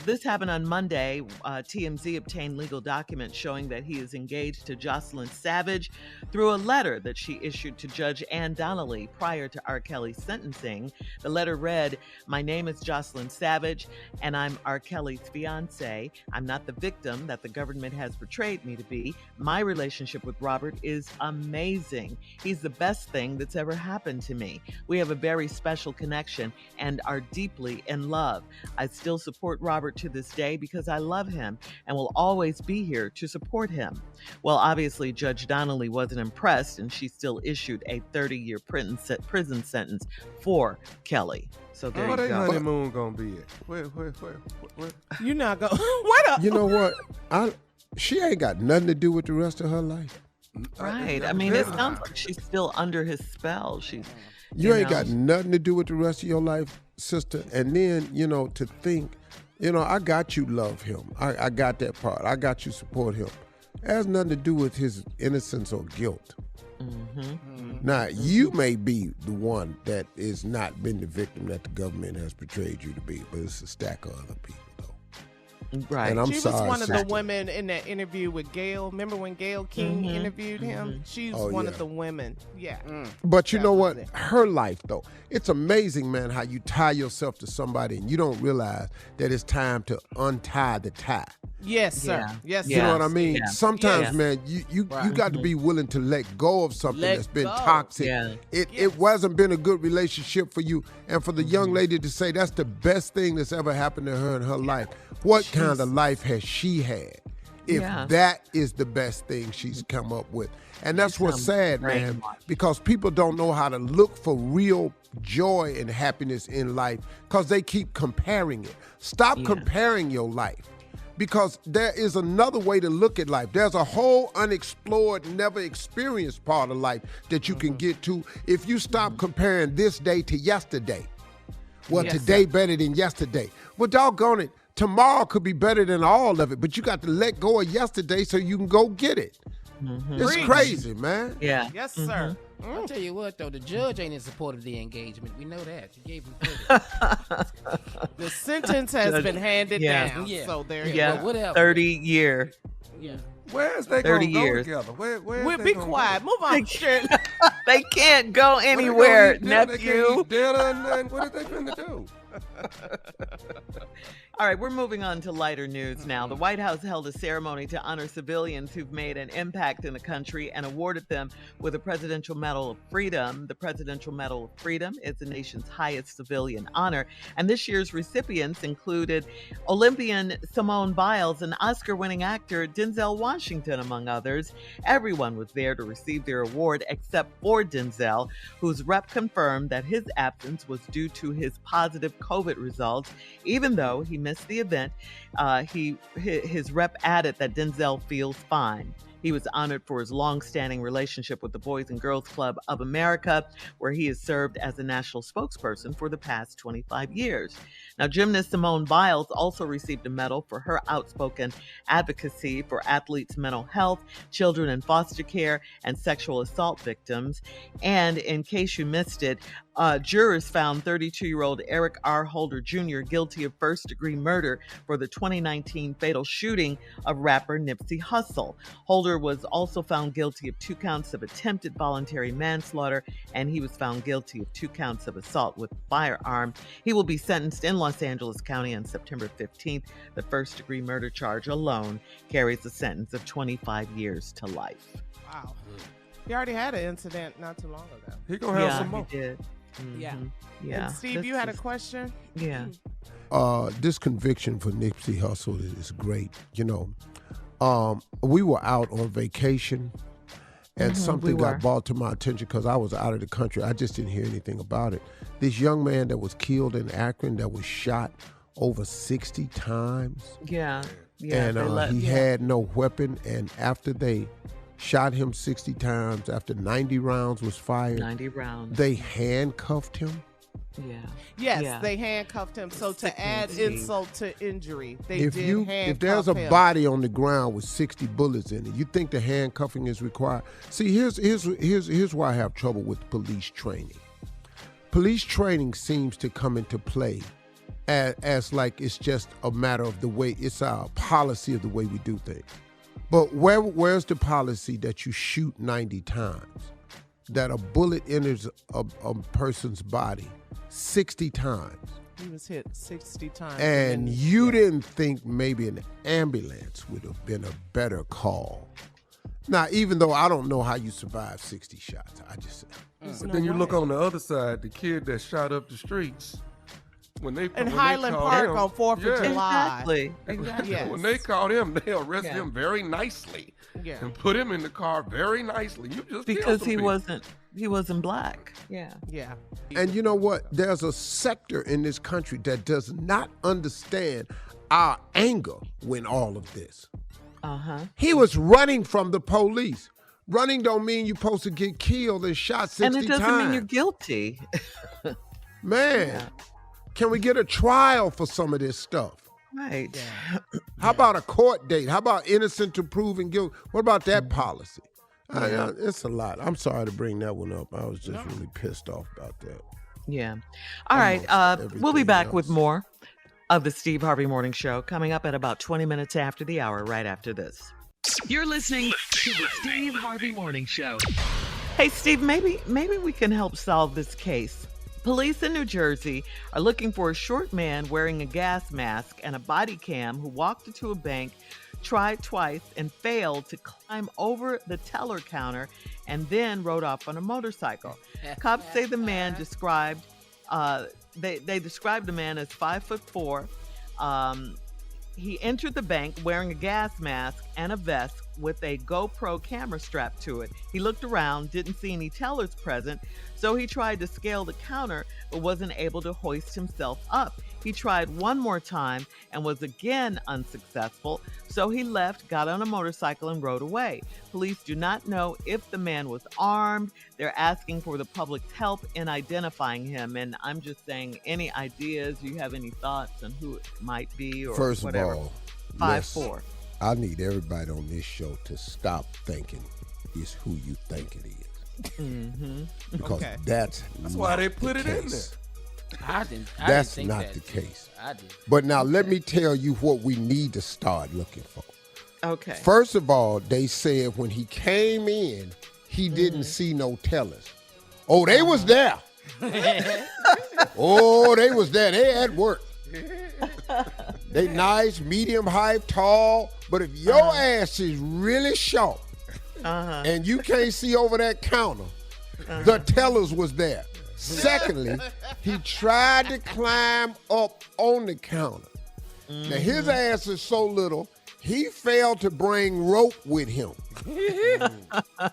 Speaker 2: This happened on Monday. TMZ obtained legal documents showing that he is engaged to Jocelyn Savage through a letter that she issued to Judge Ann Donnelly prior to R. Kelly's sentencing. The letter read, "My name is Jocelyn Savage, and I'm R. Kelly's fiancé. I'm not the victim that the government has portrayed me to be. My relationship with Robert is amazing. He's the best thing that's ever happened to me. We have a very special connection and are deeply in love. I still support Robert to this day because I love him and will always be here to support him." Well, obviously, Judge Donnelly wasn't impressed, and she still issued a 30-year prison sentence for Kelly. So there you
Speaker 7: Where
Speaker 2: go.
Speaker 7: honeymoon gonna be at? Where?
Speaker 3: You're not going. What up?
Speaker 1: You know what? She ain't got nothing to do with the rest of her life.
Speaker 2: Right. I mean, it sounds like she's still under his spell.
Speaker 1: You ain't got nothing to do with the rest of your life, sister. And then, to think, I got you love him. I got that part. I got you support him. It has nothing to do with his innocence or guilt. Now, you may be the one that is not been the victim that the government has portrayed you to be, but it's a stack of other people, though.
Speaker 2: Right.
Speaker 1: And I'm
Speaker 3: she
Speaker 1: sorry,
Speaker 3: was one
Speaker 1: sister.
Speaker 3: of the women in that interview with Gail. Remember when Gail King interviewed him? She was one of the women. Yeah.
Speaker 1: But you know what? Her life, though, it's amazing, man, how you tie yourself to somebody and you don't realize that it's time to untie the tie.
Speaker 3: Yes, sir.
Speaker 2: Yeah.
Speaker 3: Yes,
Speaker 1: You know what I mean?
Speaker 2: Yeah.
Speaker 1: Sometimes, man, you got to be willing to let go of something that's been toxic.
Speaker 2: Yeah.
Speaker 1: It wasn't been a good relationship for you. And for the young lady to say that's the best thing that's ever happened to her in her life. What kind of life has she had? if that is the best thing she's come up with. And that's what's sad, man, because people don't know how to look for real joy and happiness in life because they keep comparing it. Stop comparing your life, because there is another way to look at life. There's a whole unexplored, never experienced part of life that you can get to if you stop comparing this day to yesterday. Well, today better than yesterday. Well, doggone it, tomorrow could be better than all of it, but you got to let go of yesterday so you can go get it. It's crazy, man.
Speaker 2: Yeah.
Speaker 3: Yes, sir.
Speaker 8: I'll tell you what, though, the judge ain't in support of the engagement. We know that. He gave him credit.
Speaker 3: The sentence has been handed down. Yeah. So there you go.
Speaker 8: Whatever.
Speaker 2: 30 year.
Speaker 8: Yeah.
Speaker 7: Where's they
Speaker 2: 30
Speaker 7: gonna go
Speaker 2: years.
Speaker 7: together?
Speaker 3: We'll be quiet. Move on.
Speaker 2: They can't go anywhere, nephew.
Speaker 7: They can't eat dinner and what are they finna do?
Speaker 2: All right, we're moving on to lighter news now. The White House held a ceremony to honor civilians who've made an impact in the country and awarded them with a Presidential Medal of Freedom. The Presidential Medal of Freedom is the nation's highest civilian honor. And this year's recipients included Olympian Simone Biles and Oscar-winning actor Denzel Washington, among others. Everyone was there to receive their award except for Denzel, whose rep confirmed that his absence was due to his positive COVID results, even though he missed the event. His rep added that Denzel feels fine. He was honored for his long-standing relationship with the Boys and Girls Club of America, where he has served as a national spokesperson for the past 25 years. Now, gymnast Simone Biles also received a medal for her outspoken advocacy for athletes' mental health, children in foster care, and sexual assault victims. And in case you missed it, jurors found 32-year-old Eric R. Holder Jr. guilty of first-degree murder for the 2019 fatal shooting of rapper Nipsey Hussle. Holder was also found guilty of 2 counts of attempted voluntary manslaughter, and he was found guilty of 2 counts of assault with a firearm. He will be sentenced in Los Angeles County on September 15th. The first-degree murder charge alone carries a sentence of 25 years to life.
Speaker 3: Wow. He already had an incident not too long ago.
Speaker 7: He gonna have some more.
Speaker 2: He did.
Speaker 3: Yeah.
Speaker 2: Yeah.
Speaker 3: And Steve, you had a question?
Speaker 2: Yeah.
Speaker 1: This conviction for Nipsey Hussle is great. You know, we were out on vacation, and something got brought to my attention because I was out of the country. I just didn't hear anything about it. This young man that was killed in Akron that was shot over 60 times.
Speaker 2: Yeah.
Speaker 1: And he had no weapon, and after they shot him 60 times, after 90 rounds was fired.
Speaker 2: 90 rounds.
Speaker 1: They handcuffed him.
Speaker 2: Yeah.
Speaker 3: Yes, they handcuffed him. So to add insult to injury, they
Speaker 1: If there's a body on the ground with 60 bullets in it, you think the handcuffing is required? See, here's why I have trouble with police training. Police training seems to come into play as like it's just a matter of the way, it's our policy of the way we do things. But where's the policy that you shoot 90 times, that a bullet enters a person's body 60 times?
Speaker 3: He was hit 60 times.
Speaker 1: And you didn't think maybe an ambulance would have been a better call? Now, even though I don't know how you survive 60 shots, I just...
Speaker 7: But then you look on the other side, the kid that shot up the streets.
Speaker 3: In Highland Park on 4th of July.
Speaker 2: Exactly.
Speaker 3: Yes.
Speaker 7: When they caught him, they arrested him very nicely and put him in the car very nicely. You just
Speaker 2: because he wasn't black. Yeah.
Speaker 3: Yeah.
Speaker 1: And you know what? There's a sector in this country that does not understand our anger when all of this. He was running from the police. Running don't mean you're supposed to get killed and shot 60 times.
Speaker 2: And it doesn't mean you're guilty.
Speaker 1: Man. Yeah. Can we get a trial for some of this stuff?
Speaker 2: Right.
Speaker 1: Yeah. How about a court date? How about innocent to proven guilt? What about that policy? It's a lot. I'm sorry to bring that one up. I was just really pissed off about that.
Speaker 2: Yeah. All right. We'll be back with more of the Steve Harvey Morning Show coming up at about 20 minutes after the hour, right after this.
Speaker 4: You're listening to the Steve Harvey Morning Show.
Speaker 2: Hey, Steve, maybe we can help solve this case. Police in New Jersey are looking for a short man wearing a gas mask and a body cam who walked into a bank, tried twice, and failed to climb over the teller counter and then rode off on a motorcycle. Cops say the man described, they described the man as 5'4", He entered the bank wearing a gas mask and a vest with a GoPro camera strapped to it. He looked around, didn't see any tellers present, so he tried to scale the counter but wasn't able to hoist himself up. He tried one more time and was again unsuccessful, so he left, got on a motorcycle, and rode away. Police do not know if the man was armed. They're asking for the public's help in identifying him, and I'm just saying, any ideas? You have any thoughts on who it might be or
Speaker 1: First
Speaker 2: whatever?
Speaker 1: of all,
Speaker 2: 5-4.
Speaker 1: I need everybody on this show to stop thinking it's who you think it is. Because that's
Speaker 7: why they
Speaker 1: not
Speaker 7: put
Speaker 1: the
Speaker 7: it in
Speaker 1: case.
Speaker 8: That's
Speaker 1: not the case.
Speaker 8: I did.
Speaker 1: But now let me tell you what we need to start looking for.
Speaker 2: Okay.
Speaker 1: First of all, they said when he came in, he didn't see no tellers. Oh, they was there. Oh, they was there. They at work. They nice, medium height, tall. But if your ass is really short and you can't see over that counter, the tellers was there. Secondly, he tried to climb up on the counter. Now, his ass is so little, he failed to bring rope with him.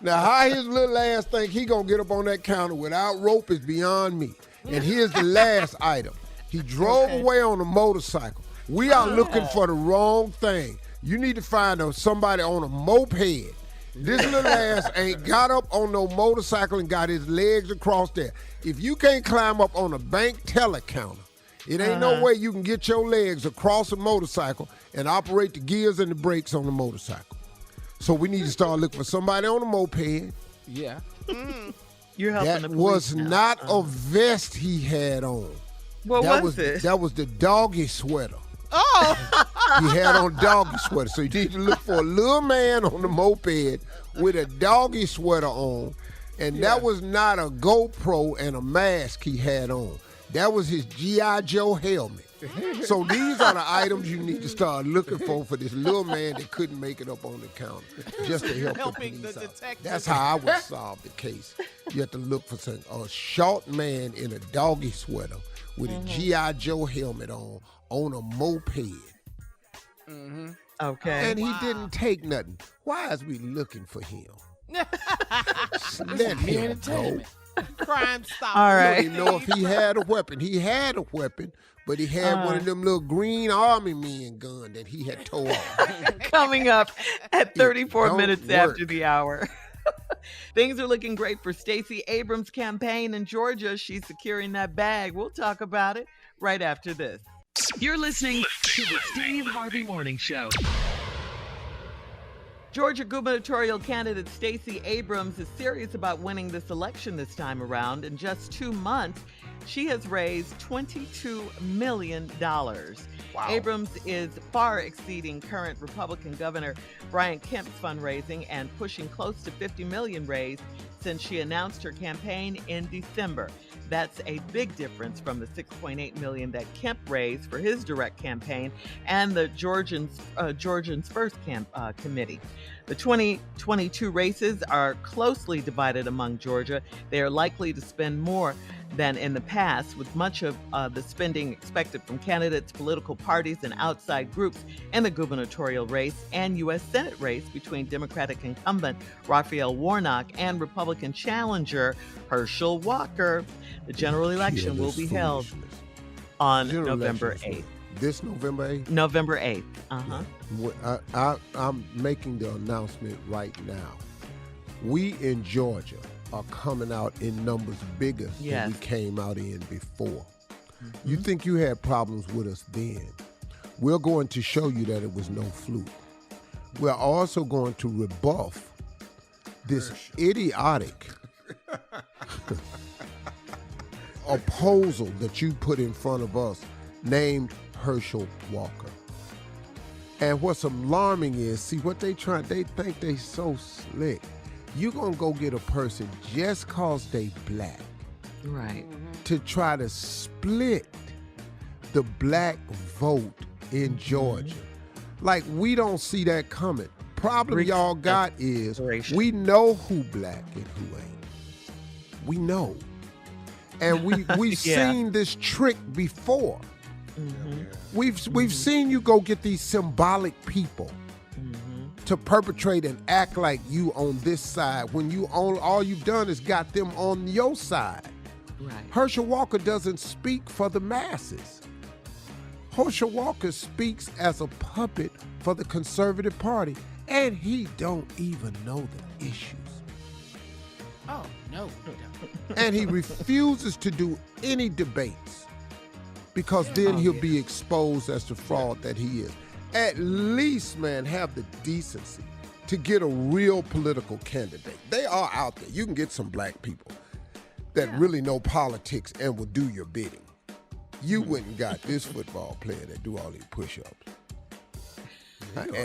Speaker 1: Now, how his little ass think he gonna get up on that counter without rope is beyond me. And here's the last item. He drove away on a motorcycle. We are looking for the wrong thing. You need to find somebody on a moped. This little ass ain't got up on no motorcycle and got his legs across there. If you can't climb up on a bank teller counter, it ain't no way you can get your legs across a motorcycle and operate the gears and the brakes on the motorcycle. So we need to start looking for somebody on a moped.
Speaker 8: Yeah.
Speaker 2: You're helping
Speaker 1: That
Speaker 2: the police
Speaker 1: was
Speaker 2: now.
Speaker 1: not a vest he had on.
Speaker 2: What was it?
Speaker 1: That was the doggy sweater.
Speaker 3: Oh.
Speaker 1: He had on a doggy sweater. So you need to look for a little man on the moped with a doggy sweater on. And that was not a GoPro and a mask he had on. That was his G.I. Joe helmet. So these are the items you need to start looking for this little man that couldn't make it up on the counter, just to help the
Speaker 3: Helping
Speaker 1: police
Speaker 3: the
Speaker 1: out.
Speaker 3: detective.
Speaker 1: That's how I would solve the case. You have to look for a short man in a doggy sweater with a G.I. Joe helmet on a moped.
Speaker 2: Okay.
Speaker 1: And he didn't take nothing. Why is we looking for him? Let him go.
Speaker 3: Crime Stop.
Speaker 2: All
Speaker 1: I
Speaker 2: right.
Speaker 1: don't even know if he had a weapon. He had a weapon, but he had one of them little green army men gun that he had tore off.
Speaker 2: Coming up at 34
Speaker 1: don't
Speaker 2: minutes
Speaker 1: work.
Speaker 2: after the hour. Things are looking great for Stacey Abrams' campaign in Georgia. She's securing that bag. We'll talk about it right after this.
Speaker 4: You're listening to the Steve Harvey Morning Show.
Speaker 2: Georgia gubernatorial candidate Stacey Abrams is serious about winning this election this time around. In just 2 months, she has raised $22 million. Wow. Abrams is far exceeding current Republican Governor Brian Kemp's fundraising and pushing close to $50 million raised since she announced her campaign in December. That's a big difference from the $6.8 million that Kemp raised for his direct campaign and the Georgians First Committee. The 2022 races are closely divided among Georgia. They are likely to spend more than in the past, with much of the spending expected from candidates, political parties, and outside groups in the gubernatorial race and U.S. Senate race between Democratic incumbent Raphael Warnock and Republican challenger Herschel Walker. The general election will be held on November 8th.
Speaker 1: This November 8th?
Speaker 2: November 8th.
Speaker 1: I'm making the announcement right now. We in Georgia are coming out in numbers bigger than we came out in before. You think you had problems with us then. We're going to show you that it was no fluke. We're also going to rebuff this idiotic proposal that you put in front of us named Herschel Walker. And what's alarming is, see what they think they so slick. You gonna go get a person just cause they black.
Speaker 2: Right.
Speaker 1: To try to split the black vote in Georgia. Like, we don't see that coming. Problem y'all got is we know who black and who ain't. We know. And we've seen this trick before. We've seen you go get these symbolic people to perpetrate and act like you on this side when all you've done is got them on your side.
Speaker 2: Right.
Speaker 1: Herschel Walker doesn't speak for the masses. Herschel Walker speaks as a puppet for the Conservative Party, and he don't even know the issues.
Speaker 8: Oh, no.
Speaker 1: And he refuses to do any debates because then he'll be exposed as the fraud that he is. At least, man, have the decency to get a real political candidate. They are out there. You can get some black people that really know politics and will do your bidding. You went and got this football player that do all these push-ups.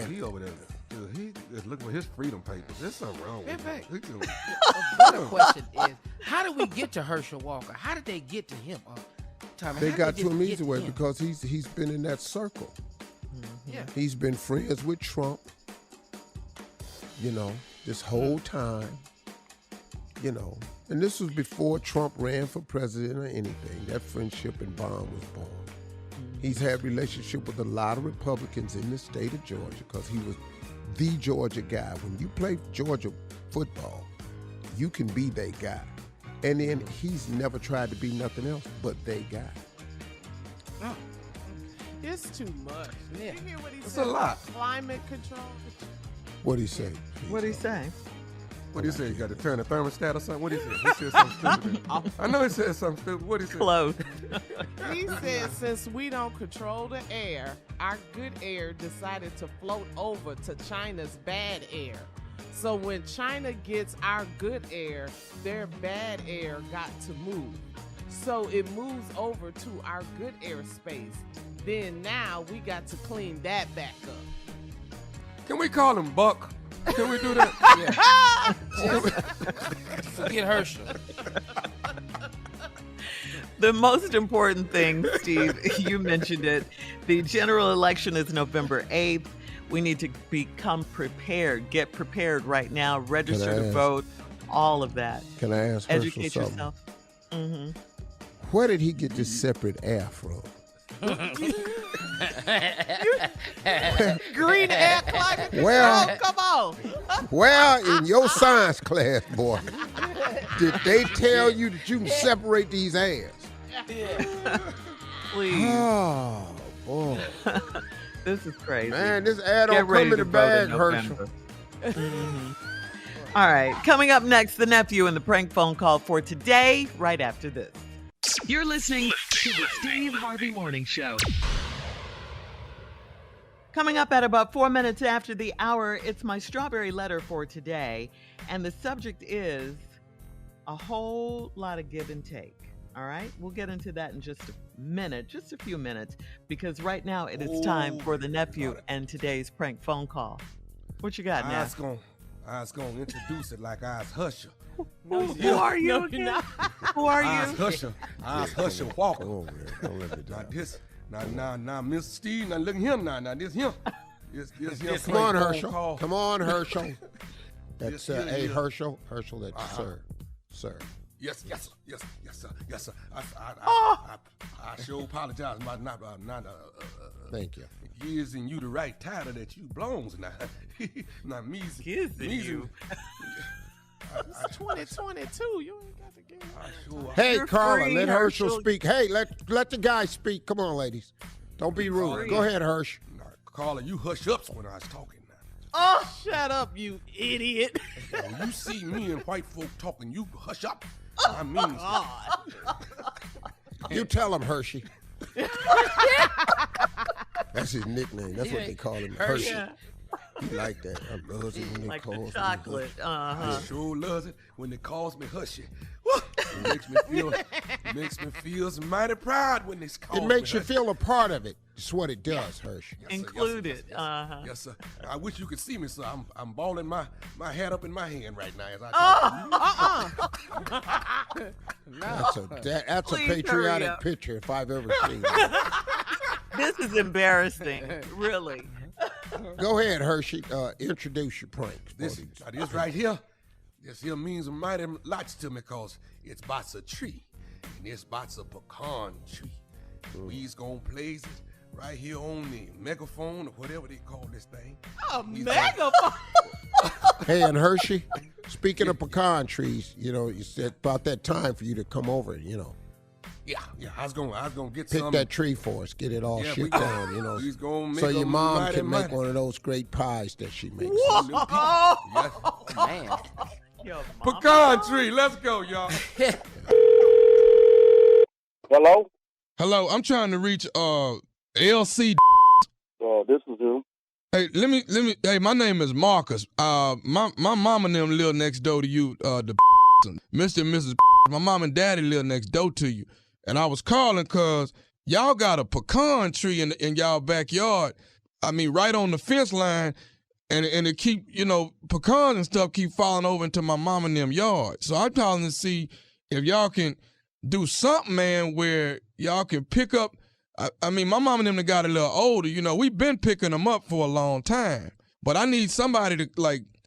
Speaker 7: He over there. Dude, he is looking for his freedom papers. There's something wrong with him.
Speaker 8: A better question is, how did we get to Herschel Walker? How did they get to him? Tommy,
Speaker 1: They
Speaker 8: how
Speaker 1: got
Speaker 8: did
Speaker 1: to him
Speaker 8: get
Speaker 1: easy way
Speaker 8: him?
Speaker 1: because he's been in that circle.
Speaker 8: Yeah.
Speaker 1: He's been friends with Trump, this whole time, And this was before Trump ran for president or anything. That friendship and bond was born. He's had relationship with a lot of Republicans in the state of Georgia because he was the Georgia guy. When you play Georgia football, you can be their guy. And then he's never tried to be nothing else but their guy.
Speaker 3: Oh. It's too much.
Speaker 8: Yeah.
Speaker 3: Did you hear what he
Speaker 7: It's
Speaker 3: said
Speaker 7: a lot.
Speaker 3: about climate control?
Speaker 1: What'd he say?
Speaker 2: What'd he say?
Speaker 7: What did he say? You got to turn the thermostat or something? What did he say? He said something stupid. I know he said something stupid. What did he say?
Speaker 2: Close.
Speaker 3: He said since we don't control the air, our good air decided to float over to China's bad air. So when China gets our good air, their bad air got to move. So it moves over to our good airspace. Then now we got to clean that back up.
Speaker 7: Can we call him Buck? Can we do that?
Speaker 8: Forget Herschel.
Speaker 2: The most important thing, Steve, you mentioned it. The general election is November 8th. We need to become prepared. Get prepared right now. Register to vote. All of that.
Speaker 1: Can I ask Herschel
Speaker 2: Educate
Speaker 1: something?
Speaker 2: yourself.
Speaker 1: Where did he get this separate air from?
Speaker 3: Green air climate control,
Speaker 1: Well-
Speaker 3: come on.
Speaker 1: Where in your science class, boy, did they tell you that you can separate these airs?
Speaker 2: Please.
Speaker 1: Oh, boy.
Speaker 2: This is crazy.
Speaker 1: Man, this air
Speaker 2: Get
Speaker 1: don't
Speaker 2: ready
Speaker 1: come in
Speaker 2: to
Speaker 1: the
Speaker 2: vote
Speaker 1: bag,
Speaker 2: in
Speaker 1: Herschel.
Speaker 2: November. All right. Coming up next, the nephew and the prank phone call for today, right after this.
Speaker 4: You're listening to the Steve Harvey Morning Show.
Speaker 2: Coming up at about 4 minutes after the hour, it's my strawberry letter for today. And the subject is a whole lot of give and take. All right? We'll get into that in just a minute, just a few minutes, because right now it is time for the nephew and today's prank phone call. What you got now?
Speaker 7: I was gonna introduce it like I was Husher.
Speaker 2: Who are you
Speaker 3: No,
Speaker 2: again?
Speaker 3: you're not.
Speaker 2: Who are
Speaker 7: I was
Speaker 2: you?
Speaker 7: Husher. I was Husher Walker.
Speaker 1: Oh, man, don't let me
Speaker 7: Now
Speaker 1: down.
Speaker 7: this, now, Mr. Steve, now look at him now. Now this him. This him.
Speaker 1: Come on,
Speaker 7: phone
Speaker 1: Herschel.
Speaker 7: call.
Speaker 1: Come on, Herschel. That's
Speaker 7: Yes,
Speaker 1: hey,
Speaker 7: yeah.
Speaker 1: Herschel, that's sir.
Speaker 7: Yes, sir.
Speaker 1: Oh!
Speaker 7: I sure apologize. Not
Speaker 1: Thank you.
Speaker 7: using you the right title that you belongs now. Not me.
Speaker 2: Kissing you.
Speaker 3: It's 2022. You ain't got to get it.
Speaker 1: Hey,
Speaker 2: You're
Speaker 1: Carla,
Speaker 2: free,
Speaker 1: let Herschel
Speaker 2: Herschel.
Speaker 1: speak. Hey, let the guy speak. Come on, ladies. Don't be rude. Go ahead, Hersch.
Speaker 7: Now, Carla, you hush ups when I was talking now.
Speaker 3: Oh, shut up, you idiot.
Speaker 7: When you see me and white folk talking, you hush up. I mean,
Speaker 1: You tell him, Hershey. That's his nickname. That's what they call him, Hershey.
Speaker 2: Yeah.
Speaker 1: You like that? I love it when they
Speaker 2: Like
Speaker 1: call
Speaker 2: the
Speaker 1: me
Speaker 2: chocolate.
Speaker 7: I sure loves it when they calls me Hushy. It makes me feel mighty proud when they call
Speaker 1: It
Speaker 7: me
Speaker 1: makes you
Speaker 7: Hushy.
Speaker 1: feel a part of it. It's what it does, Hershey.
Speaker 7: Yes, sir,
Speaker 2: Included.
Speaker 7: Yes, yes, sir. I wish you could see me, sir. I'm balling my head up in my hand right now as I talk to you.
Speaker 1: That's a
Speaker 2: Please hurry
Speaker 1: patriotic
Speaker 2: up.
Speaker 1: picture if I've ever seen it.
Speaker 2: This is embarrassing. Really.
Speaker 1: Go ahead, Hershey. Introduce your prank.
Speaker 7: This right here, this here means a mighty lots to me because it's about a tree, and it's about a pecan tree. We's gonna play it right here on the megaphone or whatever they call this thing.
Speaker 3: A megaphone.
Speaker 1: Hey, and Hershey, speaking of pecan trees, you said about that time for you to come over,
Speaker 7: Yeah, I was gonna get
Speaker 1: pick
Speaker 7: some.
Speaker 1: that tree for us, get it all shipped down,
Speaker 7: He's gonna make
Speaker 1: so your mom
Speaker 7: mighty,
Speaker 1: can make
Speaker 7: mighty.
Speaker 1: one of those great pies that she makes.
Speaker 3: Whoa.
Speaker 7: Yes.
Speaker 8: Man.
Speaker 2: Yo, mama.
Speaker 7: Pecan tree, let's go, y'all.
Speaker 6: Hello?
Speaker 5: Hello, I'm trying to reach LC.
Speaker 6: This is him.
Speaker 5: Hey, let me. Hey, my name is Marcus. My mom and them live next door to you. The Mr. and Mrs. My mom and daddy live next door to you, and I was calling cause y'all got a pecan tree in y'all backyard. I mean, right on the fence line, and it keep pecans and stuff keep falling over into my mom and them yard. So I'm calling to see if y'all can do something, man, where y'all can pick up. I mean, my mom and them that got a little older, we've been picking them up for a long time. But I need somebody to,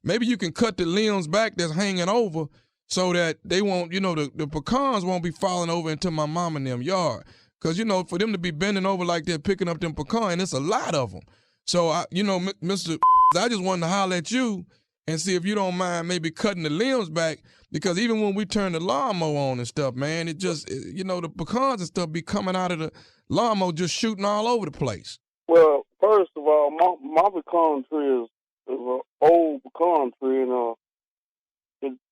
Speaker 5: maybe you can cut the limbs back that's hanging over so that they won't, the pecans won't be falling over into my mom and them yard. Because, for them to be bending over like they're picking up them pecans, it's a lot of them. So, Mr. I just wanted to holler at you and see if you don't mind maybe cutting the limbs back. Because even when we turn the lawnmower on and stuff, man, it just, the pecans and stuff be coming out of the lawnmower just shooting all over the place.
Speaker 6: Well, first of all, my pecan tree is an old pecan tree, and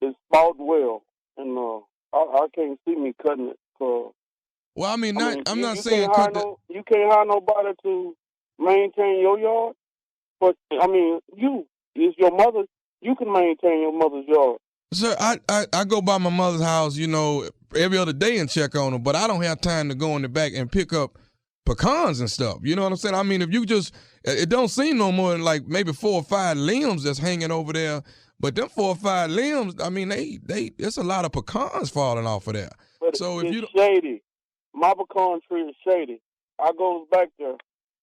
Speaker 6: it's sprouted well, and I can't see me cutting it. So,
Speaker 5: Well, I'm not
Speaker 6: you
Speaker 5: saying
Speaker 6: can't
Speaker 5: cut
Speaker 6: you can't hire nobody to maintain your yard, but it's your mother. You can maintain your mother's yard.
Speaker 5: Sir, I go by my mother's house, every other day and check on her, but I don't have time to go in the back and pick up pecans and stuff. You know what I'm saying? I mean, if you just, it don't seem no more than like maybe 4 or 5 limbs that's hanging over there, but them 4 or 5 limbs, I mean, it's a lot of pecans falling off of there.
Speaker 6: But
Speaker 5: So
Speaker 6: it's
Speaker 5: if you
Speaker 6: shady. My pecan tree is shady. I goes back there.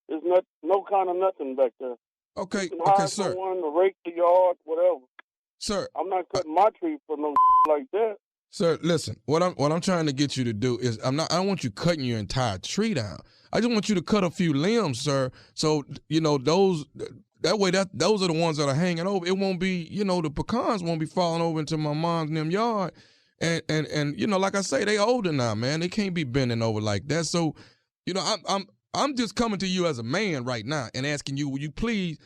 Speaker 6: There's no kind of nothing back there.
Speaker 5: okay,
Speaker 6: You can hire
Speaker 5: sir,
Speaker 6: someone to rake the yard, whatever.
Speaker 5: sir.
Speaker 6: I'm not cutting my tree for no like that.
Speaker 5: Sir, listen. What I'm trying to get you to do is I don't want you cutting your entire tree down. I just want you to cut a few limbs, sir. So those that way those are the ones that are hanging over. It won't be the pecans won't be falling over into my mom's and them yard. And like I say, they older now, man. They can't be bending over like that. So I'm just coming to you as a man right now and asking you, will you please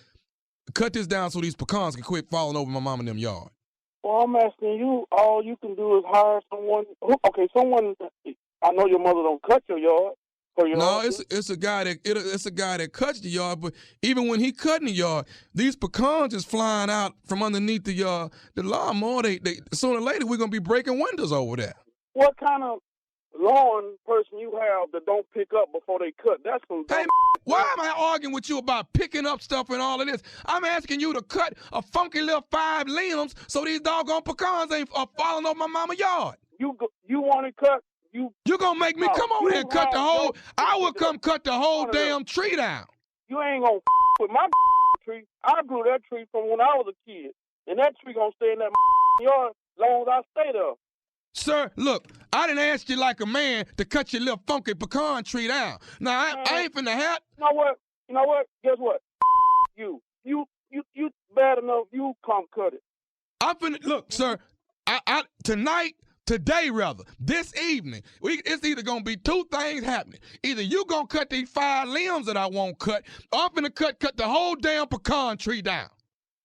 Speaker 5: cut this down so these pecans can quit falling over my mom and them yard?
Speaker 6: Well, I'm asking you, all you can do is hire someone. Okay, someone. I know your mother don't cut your yard.
Speaker 5: No, it's a guy that cuts the yard. But even when he cutting the yard, these pecans is flying out from underneath the lawnmower. They sooner or later we're gonna be breaking windows over there.
Speaker 6: What kind of lawn person you have that don't pick up before they cut? That's some.
Speaker 5: Hey, why am I arguing with you about picking up stuff and all of this? I'm asking you to cut a funky little 5 limbs so these doggone pecans ain't falling over my mama's yard.
Speaker 6: You want it cut?
Speaker 5: You gonna make me come over here and cut the whole? I will come cut the whole damn tree down.
Speaker 6: You ain't gonna with my tree. I grew that tree from when I was a kid, and that tree gonna stay in that yard as long as I stay there.
Speaker 5: Sir, look, I didn't ask you like a man to cut your little funky pecan tree down. Now I ain't finna have.
Speaker 6: You know what? Guess what? You bad enough. You come cut it.
Speaker 5: I'm finna look, sir. Today, this evening, it's either gonna be 2 things happening. Either you gonna cut these 5 limbs that I won't cut, or I'm finna cut the whole damn pecan tree down.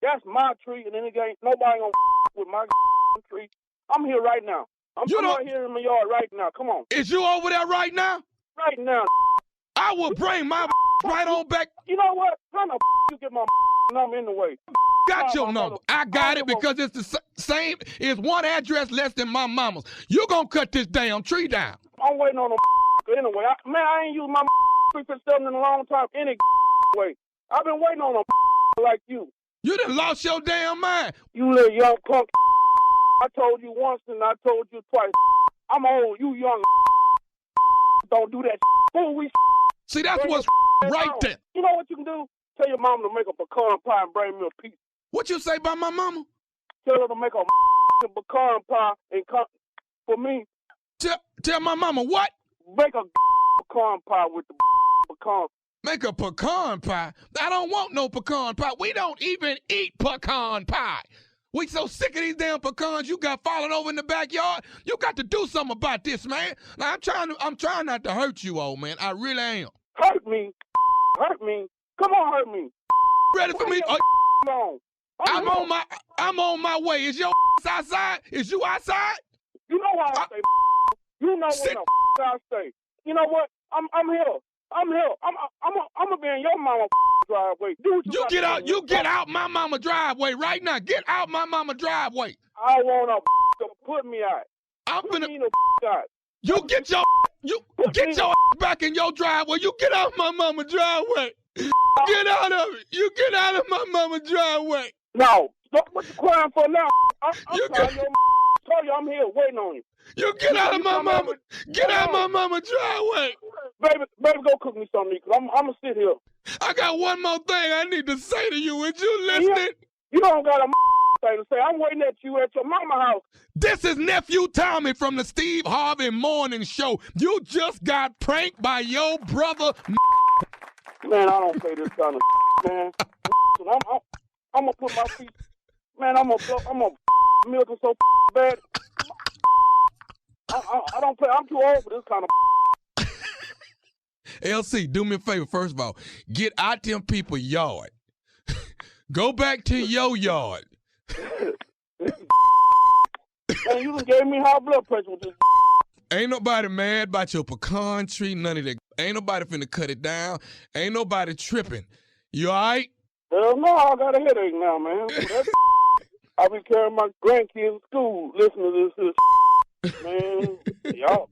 Speaker 6: That's my tree, and then ain't nobody gonna with my tree. I'm here right now. I'm right here in my yard right now. Come on.
Speaker 5: Is you over there right now?
Speaker 6: Right now.
Speaker 5: I will bring my right on back.
Speaker 6: You know what? How the you get my number anyway?
Speaker 5: Got your number. I got it because it's the same. It's one address less than my mama's. You gonna cut this damn tree down?
Speaker 6: I'm waiting on them anyway. I ain't used my tree for something in a long time any way. I've been waiting on them like you.
Speaker 5: You done lost your damn mind.
Speaker 6: You little young punk. I told you once and I told you twice. I'm old. You young. Don't do that. Fool, we.
Speaker 5: See, that's what's right there.
Speaker 6: You know what you can do? Tell your mama to make a pecan pie and bring me a piece.
Speaker 5: What you say about my mama?
Speaker 6: Tell her to make a pecan pie and come for me.
Speaker 5: Tell my mama what?
Speaker 6: Make a pecan pie with the pecan.
Speaker 5: Make a pecan pie? I don't want no pecan pie. We don't even eat pecan pie. We so sick of these damn pecans you got falling over in the backyard. You got to do something about this, man. Now, I'm trying not to hurt you, old man. I really am.
Speaker 6: Hurt me? Hurt me? Come on, hurt me.
Speaker 5: Ready for me?
Speaker 6: On.
Speaker 5: I'm on my way. Is your outside? Is you outside?
Speaker 6: You know why I say. You know what I say. You know what? I'm here. I'm gonna be in your mama driveway. Do what
Speaker 5: you get out. You get out my mama driveway right now. Get out my mama driveway.
Speaker 6: I want to put me out.
Speaker 5: I'm
Speaker 6: put
Speaker 5: finna.
Speaker 6: Me out.
Speaker 5: You get your back in your driveway. You get out my mama driveway. Get out of it. You get out of my mama driveway.
Speaker 6: No. What you crying for now? I'm I'm here waiting on you.
Speaker 5: You get out of my mama. Get out my mama driveway.
Speaker 6: Baby, go cook me something, because I'm going to sit here.
Speaker 5: I got one more thing I need to say to you. Would you listening?
Speaker 6: You don't got a thing to say. I'm waiting at you at your mama house.
Speaker 5: This is Nephew Tommy from the Steve Harvey Morning Show. You just got pranked by your brother.
Speaker 6: Man, I don't say this kind of man. I'm going to put my feet. Man, I'm going to milk it so bad. I don't play. I'm too old for this kind of.
Speaker 5: LC, do me a favor, first of all. Get out them people's yard. Go back to your yard.
Speaker 6: Man, you just gave me high blood pressure with this.
Speaker 5: Ain't nobody mad about your pecan tree, none of that. Ain't nobody finna cut it down. Ain't nobody tripping. You all right?
Speaker 6: Hell no, I got a headache now, man. I'll be carrying my grandkids to school listening to this. Man, y'all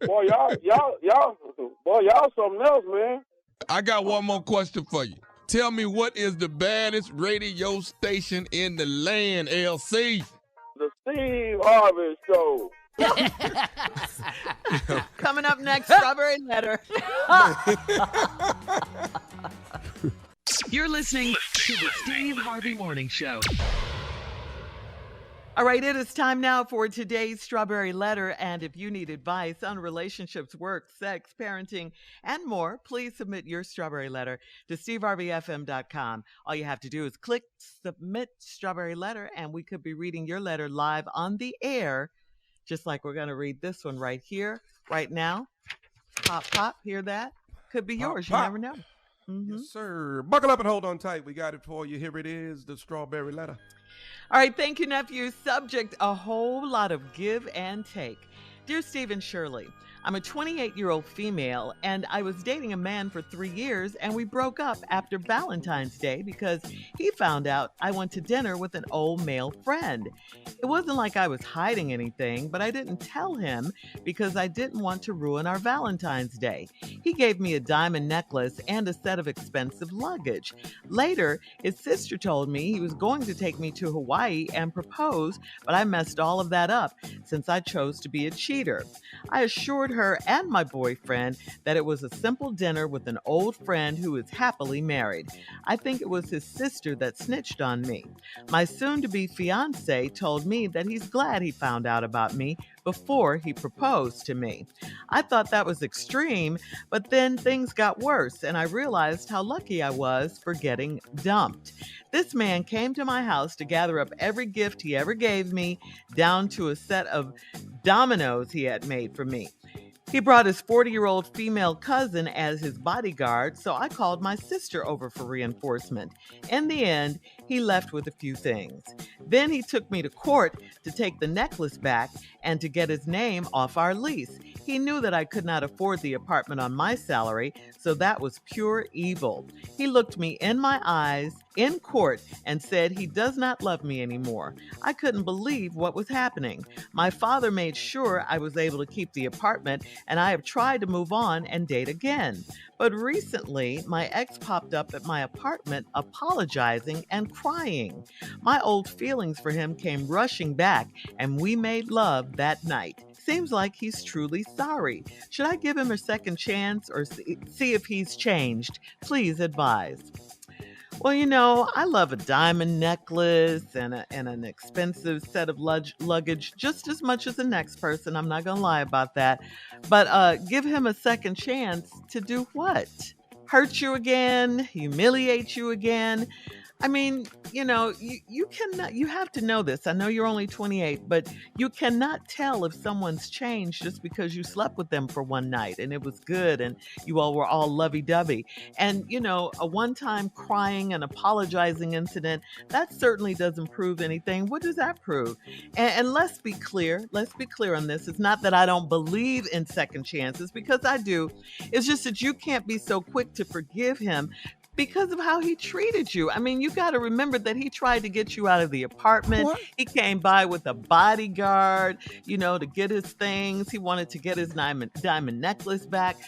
Speaker 6: something else, man.
Speaker 5: I got one more question for you. Tell me, what is the baddest radio station in the land, LC?
Speaker 6: The Steve Harvey Show.
Speaker 2: Coming up next, Strawberry Letter.
Speaker 4: You're listening to the Steve Harvey Morning Show.
Speaker 2: All right, it is time now for today's Strawberry Letter. And if you need advice on relationships, work, sex, parenting, and more, please submit your Strawberry Letter to steveharveyfm.com. All you have to do is click Submit Strawberry Letter, and we could be reading your letter live on the air, just like we're going to read this one right here, right now. Pop, pop, hear that? Could be yours.
Speaker 7: Pop.
Speaker 2: You never know. Mm-hmm.
Speaker 7: Yes, sir. Buckle up and hold on tight. We got it for you. Here it is, the Strawberry Letter.
Speaker 2: All right, thank you, nephew. Subject, a whole lot of give and take. Dear Steve and Shirley, I'm a 28-year-old female, and I was dating a man for 3 years, and we broke up after Valentine's Day because he found out I went to dinner with an old male friend. It wasn't like I was hiding anything, but I didn't tell him because I didn't want to ruin our Valentine's Day. He gave me a diamond necklace and a set of expensive luggage. Later, his sister told me he was going to take me to Hawaii and propose, but I messed all of that up since I chose to be a cheater. I assured her and my boyfriend that it was a simple dinner with an old friend who is happily married. I think it was his sister that snitched on me. My soon-to-be fiancé told me that he's glad he found out about me before he proposed to me. I thought that was extreme, but then things got worse and I realized how lucky I was for getting dumped. This man came to my house to gather up every gift he ever gave me, down to a set of dominoes he had made for me. He brought his 40-year-old female cousin as his bodyguard, so I called my sister over for reinforcement. In the end, he left with a few things. Then he took me to court to take the necklace back and to get his name off our lease. He knew that I could not afford the apartment on my salary, so that was pure evil. He looked me in my eyes in court and said he does not love me anymore. I couldn't believe what was happening. My father made sure I was able to keep the apartment, and I have tried to move on and date again. But recently, my ex popped up at my apartment apologizing and crying. My old feelings for him came rushing back, and we made love that night. Seems like he's truly sorry. Should I give him a second chance or see if he's changed? Please advise. Well, I love a diamond necklace and an expensive set of luggage just as much as the next person. I'm not going to lie about that. But give him a second chance to do what? Hurt you again? Humiliate you again? I mean, you cannot, you have to know this. I know you're only 28, but you cannot tell if someone's changed just because you slept with them for one night and it was good and you all were all lovey-dovey. And, a one-time crying and apologizing incident, that certainly doesn't prove anything. What does that prove? And let's be clear on this. It's not that I don't believe in second chances, because I do. It's just that you can't be so quick to forgive him because of how he treated you. I mean, you got to remember that he tried to get you out of the apartment. What? He came by with a bodyguard, to get his things. He wanted to get his diamond necklace back.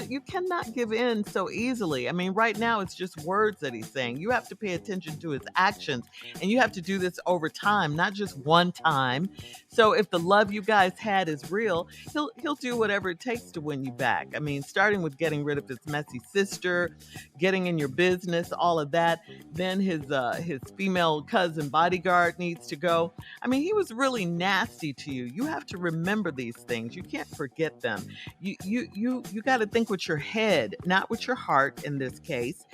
Speaker 2: You cannot give in so easily. I mean, right now it's just words that he's saying. You have to pay attention to his actions, and you have to do this over time, not just one time. So if the love you guys had is real, he'll do whatever it takes to win you back. I mean, starting with getting rid of his messy sister, getting in your business, all of that. Then his female cousin bodyguard needs to go. I mean, he was really nasty to you. You have to remember these things. You can't forget them. You got to think with your head, not with your heart in this case.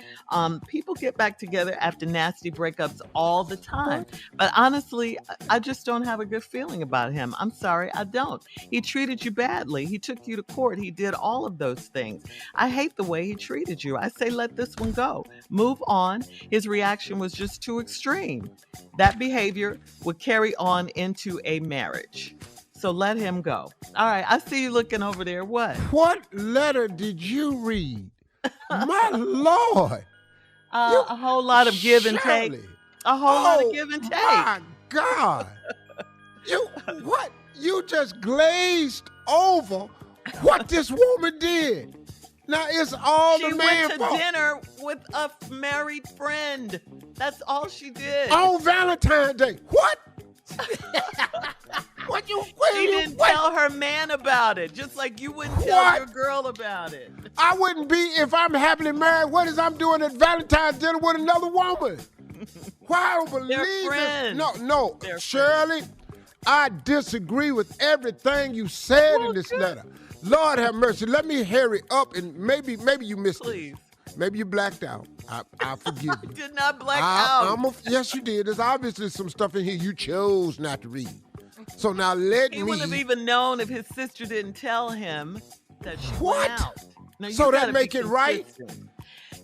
Speaker 2: People get back together after nasty breakups all the time. But honestly, I just don't have a good feeling about him. I'm sorry, I don't. He treated you badly. He took you to court. He did all of those things. I hate the way he treated you. I say let this one go. Move on. His reaction was just too extreme. That behavior would carry on into a marriage. So let him go. All right, I see you looking over there. What?
Speaker 1: What letter did you read? My Lord.
Speaker 2: A whole lot of give and take. A whole lot of give and take.
Speaker 1: My God. What? You just glazed over what this woman did. Now it's all the man
Speaker 2: fault. She went to dinner with a married friend. That's all she did.
Speaker 1: On Valentine's Day. What?
Speaker 2: She didn't tell her man about it, just like you wouldn't tell your girl about it.
Speaker 1: I wouldn't be if I'm happily married. What is I'm doing at Valentine's dinner with another woman? Why I don't believe this? No, Shirley, I disagree with everything you said in this letter. Lord have mercy. Let me hurry up, and maybe you missed it. Maybe you blacked out. I forgive you.
Speaker 2: I did not black out.
Speaker 1: Yes, you did. There's obviously some stuff in here you chose not to read. So now
Speaker 2: He wouldn't have even known if his sister didn't tell him that she
Speaker 1: went
Speaker 2: out. Now,
Speaker 1: so that make it right?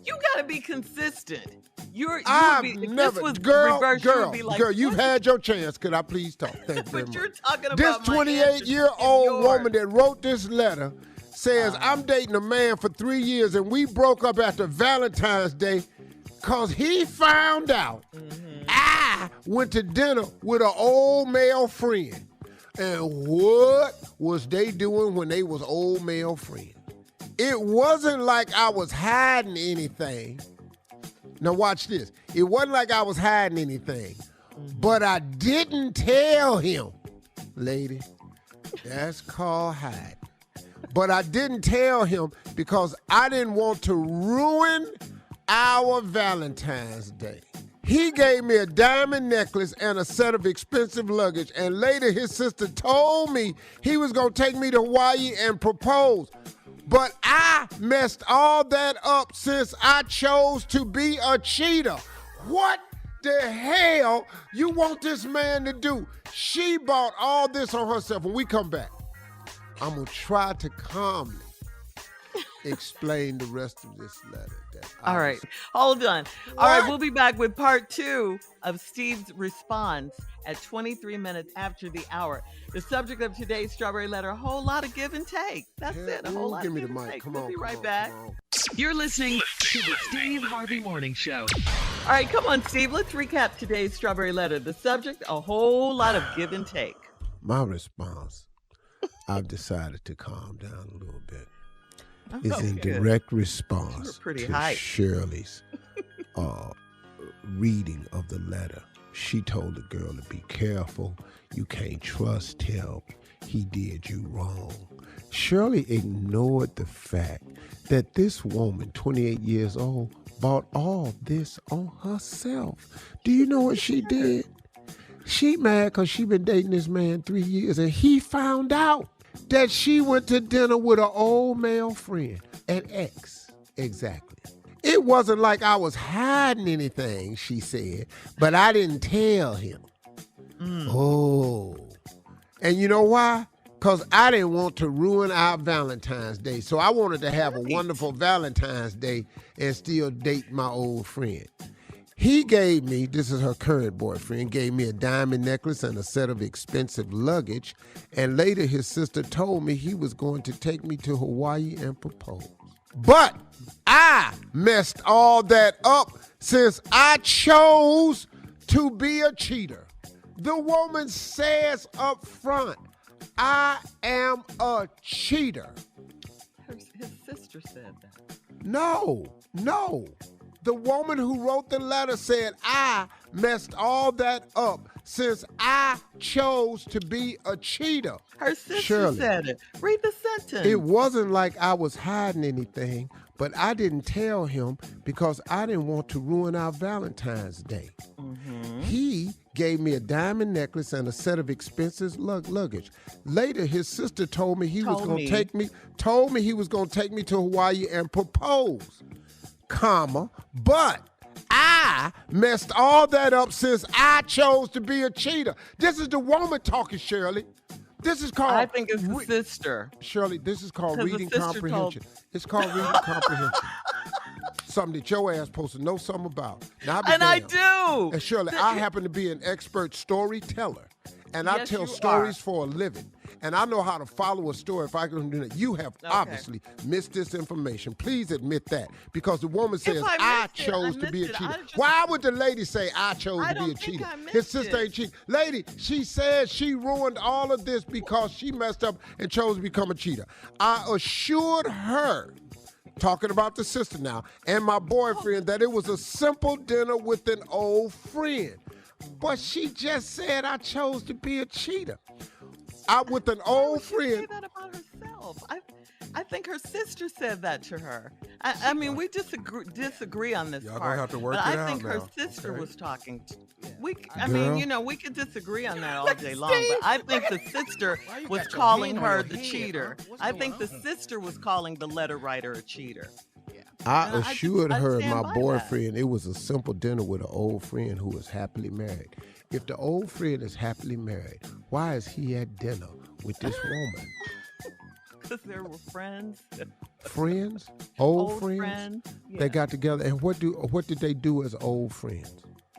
Speaker 2: You got to be consistent. Girl,
Speaker 1: you've had your chance. Could I please talk? Thank you very much.
Speaker 2: You're talking about
Speaker 1: this 28-year-old woman that wrote this letter says, I'm dating a man for 3 years and we broke up after Valentine's Day because he found out I went to dinner with an old male friend. And what was they doing when they was old male friends? It wasn't like I was hiding anything. Now watch this. It wasn't like I was hiding anything, but I didn't tell him, lady. That's called hiding. But I didn't tell him because I didn't want to ruin our Valentine's Day. He gave me a diamond necklace and a set of expensive luggage, and later his sister told me he was going to take me to Hawaii and propose. But I messed all that up since I chose to be a cheater. What the hell you want this man to do? She bought all this on herself. When we come back, I'm going to try to calmly explain the rest of this letter.
Speaker 2: All right, hold on. All right, we'll be back with part 2 of Steve's response at 23 minutes after the hour. The subject of today's Strawberry Letter, a whole lot of give and take. That's it, a whole lot of give and take. We'll be right back.
Speaker 4: You're listening to the Steve Harvey Morning Show.
Speaker 2: All right, come on, Steve. Let's recap today's Strawberry Letter. The subject, a whole lot of give and take.
Speaker 1: My response, I've decided to calm down a little bit. Is in direct response to Shirley's reading of the letter. She told the girl to be careful. You can't trust him. He did you wrong. Shirley ignored the fact that this woman, 28 years old, bought all this on herself. Do you know what she did? She mad because she been dating this man 3 years, and he found out that she went to dinner with an old male friend, an ex, exactly. It wasn't like I was hiding anything, she said, but I didn't tell him. Oh. And you know why? Because I didn't want to ruin our Valentine's Day. So I wanted to have a wonderful Valentine's Day and still date my old friend. He gave me, this is her current boyfriend, gave me a diamond necklace and a set of expensive luggage. And later his sister told me he was going to take me to Hawaii and propose. But I messed all that up since I chose to be a cheater. The woman says up front, I am a cheater.
Speaker 2: His sister said that.
Speaker 1: No. The woman who wrote the letter said, I messed all that up since I chose to be a cheater.
Speaker 2: Her sister
Speaker 1: Shirley,
Speaker 2: said it. Read the sentence.
Speaker 1: it wasn't like I was hiding anything, but I didn't tell him because I didn't want to ruin our Valentine's Day. He gave me a diamond necklace and a set of expensive luggage. Later, his sister told me he was going to take me to Hawaii and propose, but I messed all that up since I chose to be a cheater. This is the woman talking, Shirley. This is called...
Speaker 2: I think it's the sister.
Speaker 1: Shirley, this is called
Speaker 2: 'Cause the
Speaker 1: reading
Speaker 2: sister
Speaker 1: comprehension. It's called reading comprehension. Something that your ass supposed to know something about. Now,
Speaker 2: I do.
Speaker 1: And Shirley, I happen to be an expert storyteller. And I
Speaker 2: Yes,
Speaker 1: tell
Speaker 2: you
Speaker 1: stories
Speaker 2: are.
Speaker 1: for a living. And I know how to follow a story if I can do that. You have obviously missed this information. Please admit that. Because the woman says, I chose to be a cheater. Why would the lady say, I chose to be a cheater? His sister ain't cheating. Lady, she said she ruined all of this because she messed up and chose to become a cheater. I assured her, talking about the sister now, and my boyfriend, that it was a simple dinner with an old friend. But she just said I chose to be a cheater. With an old friend.
Speaker 2: Say that about herself. I think her sister said that to her. I mean, we disagree on this
Speaker 5: Y'all
Speaker 2: part.
Speaker 5: gonna have to work
Speaker 2: but
Speaker 5: it
Speaker 2: I think
Speaker 5: out
Speaker 2: her
Speaker 5: now,
Speaker 2: sister
Speaker 5: okay?
Speaker 2: was talking to.
Speaker 1: Girl.
Speaker 2: We could disagree on that all day long. But I think the sister was calling her the cheater. I think the sister was calling the letter writer a cheater.
Speaker 1: I assured her and
Speaker 2: stand
Speaker 1: my
Speaker 2: by
Speaker 1: boyfriend it was a simple dinner with an old friend who was happily married. If the old friend is happily married, why is he at dinner with this woman?
Speaker 2: Because they were friends.
Speaker 1: Friends? Old friends?
Speaker 2: Yeah.
Speaker 1: They got together, and what did they do as old friends?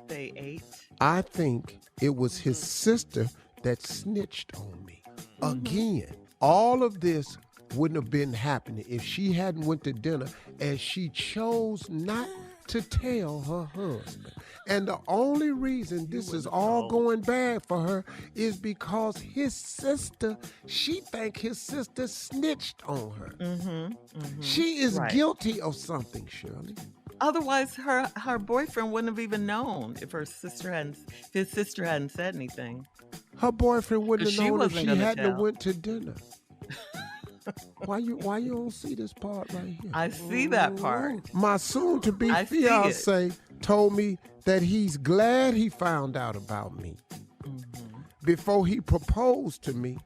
Speaker 2: They ate.
Speaker 1: I think it was his sister that snitched on me. Again, all of this wouldn't have been happening if she hadn't went to dinner and she chose not to tell her husband. And the only reason this is all going bad for her is because she think his sister snitched on her. She is guilty of something, Shirley.
Speaker 2: Otherwise, her boyfriend wouldn't have even known if his sister hadn't said anything.
Speaker 1: Her boyfriend wouldn't have known if
Speaker 2: wasn't
Speaker 1: she
Speaker 2: gonna
Speaker 1: hadn't
Speaker 2: tell.
Speaker 1: went to dinner. Why you don't see this part right here?
Speaker 2: I see that part.
Speaker 1: My soon-to-be
Speaker 2: I see
Speaker 1: fiance told me that he's glad he found out about me before he proposed to me.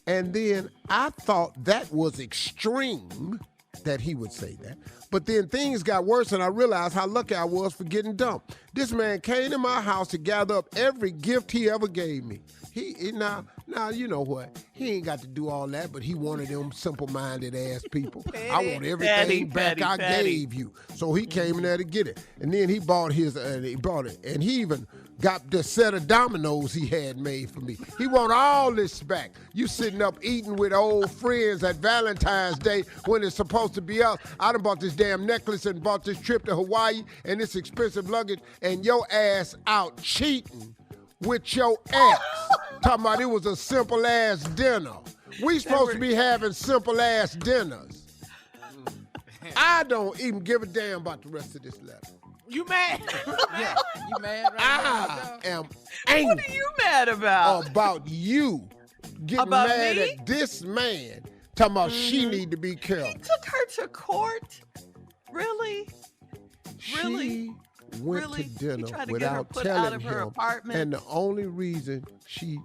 Speaker 1: And then I thought that was extreme that he would say that. But then things got worse and I realized how lucky I was for getting dumped. This man came to my house to gather up every gift he ever gave me. Now, you know what? He ain't got to do all that, but he wanted them simple-minded ass people. I want everything back I gave you. So he came in there to get it. And then he bought it. And he even got the set of dominoes he had made for me. He want all this back. You sitting up eating with old friends at Valentine's Day when it's supposed to be us. I done bought this damn necklace and bought this trip to Hawaii and this expensive luggage, and your ass out cheating with your ex. Talking about it was a simple ass dinner. We supposed to be having simple ass dinners. I don't even give a damn about the rest of this letter.
Speaker 3: You mad?
Speaker 8: Yeah, you mad right now?
Speaker 1: I am angry.
Speaker 2: What are you mad about?
Speaker 1: About you getting
Speaker 2: About
Speaker 1: mad
Speaker 2: me?
Speaker 1: at this man. Talking about she need to be careful.
Speaker 2: He took her to court? Really? Really?
Speaker 1: She went
Speaker 2: Really?
Speaker 1: to
Speaker 2: He
Speaker 1: dinner
Speaker 2: tried to get her
Speaker 1: without
Speaker 2: put
Speaker 1: telling
Speaker 2: out of her
Speaker 1: him.
Speaker 2: apartment.
Speaker 1: And the only reason she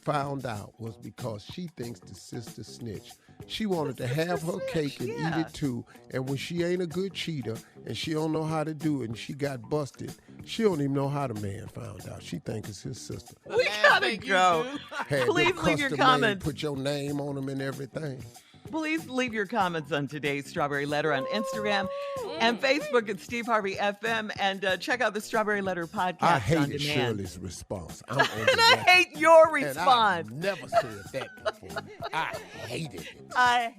Speaker 1: found out was because she thinks the sister snitched. She wanted to have her cake and eat it too. And when she ain't a good cheater and she don't know how to do it and she got busted, she don't even know how the man found out. She think it's his sister.
Speaker 2: We gotta go.
Speaker 1: Had
Speaker 2: Please
Speaker 1: them
Speaker 2: leave your
Speaker 1: custom-made,
Speaker 2: comments.
Speaker 1: Put your name on them and everything.
Speaker 2: Please leave your comments on today's Strawberry Letter on Instagram and Facebook at Steve Harvey FM, and check out the Strawberry Letter podcast
Speaker 1: I
Speaker 2: on
Speaker 1: hated
Speaker 2: demand.
Speaker 1: Shirley's response. I'm on the
Speaker 2: And I
Speaker 1: record.
Speaker 2: hate your
Speaker 1: And
Speaker 2: response.
Speaker 1: I've never said that before. I hated it.
Speaker 2: I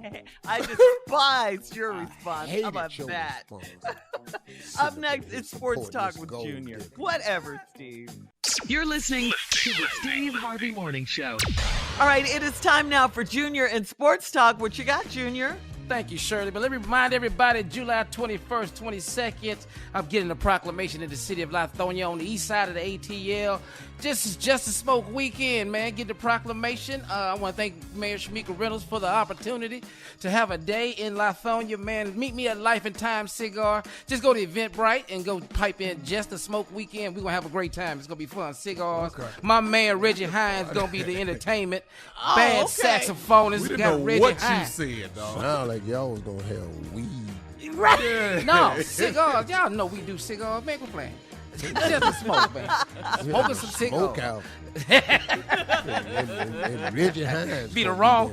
Speaker 2: despised your response.
Speaker 1: Hated
Speaker 2: How about
Speaker 1: your
Speaker 2: that?
Speaker 1: response.
Speaker 2: Up next, it's Sports
Speaker 1: Support
Speaker 2: Talk
Speaker 1: this
Speaker 2: with
Speaker 1: gold
Speaker 2: Junior.
Speaker 1: digger.
Speaker 2: Whatever, Steve.
Speaker 4: You're listening to the Steve Harvey Morning Show.
Speaker 2: All right, it is time now for Junior and Sports Talk. What you got, Junior?
Speaker 8: Thank you, Shirley. But let me remind everybody, July 21st, 22nd, I'm getting a proclamation in the city of Lithonia on the east side of the ATL. Just a smoke weekend, man. Get the proclamation. I want to thank Mayor Shamika Reynolds for the opportunity to have a day in Lithonia, man. Meet me at Life and Time Cigar. Just go to Eventbrite and go pipe in Just a Smoke Weekend. We're going to have a great time. It's going to be fun. Cigars. Okay. My man, Reggie Hines, going to be the entertainment. Bad saxophonist.
Speaker 7: We didn't
Speaker 8: got
Speaker 7: know
Speaker 8: Reggie
Speaker 7: what
Speaker 8: Hines.
Speaker 7: you said, dog.
Speaker 1: Sound like y'all was gonna have weed.
Speaker 8: Right. No, cigars. Y'all know we do cigars. Man, we're playing. Just a smoke, man. Smoking some cigars.
Speaker 1: Smoke out. and Reggie Hines.
Speaker 8: Be the wrong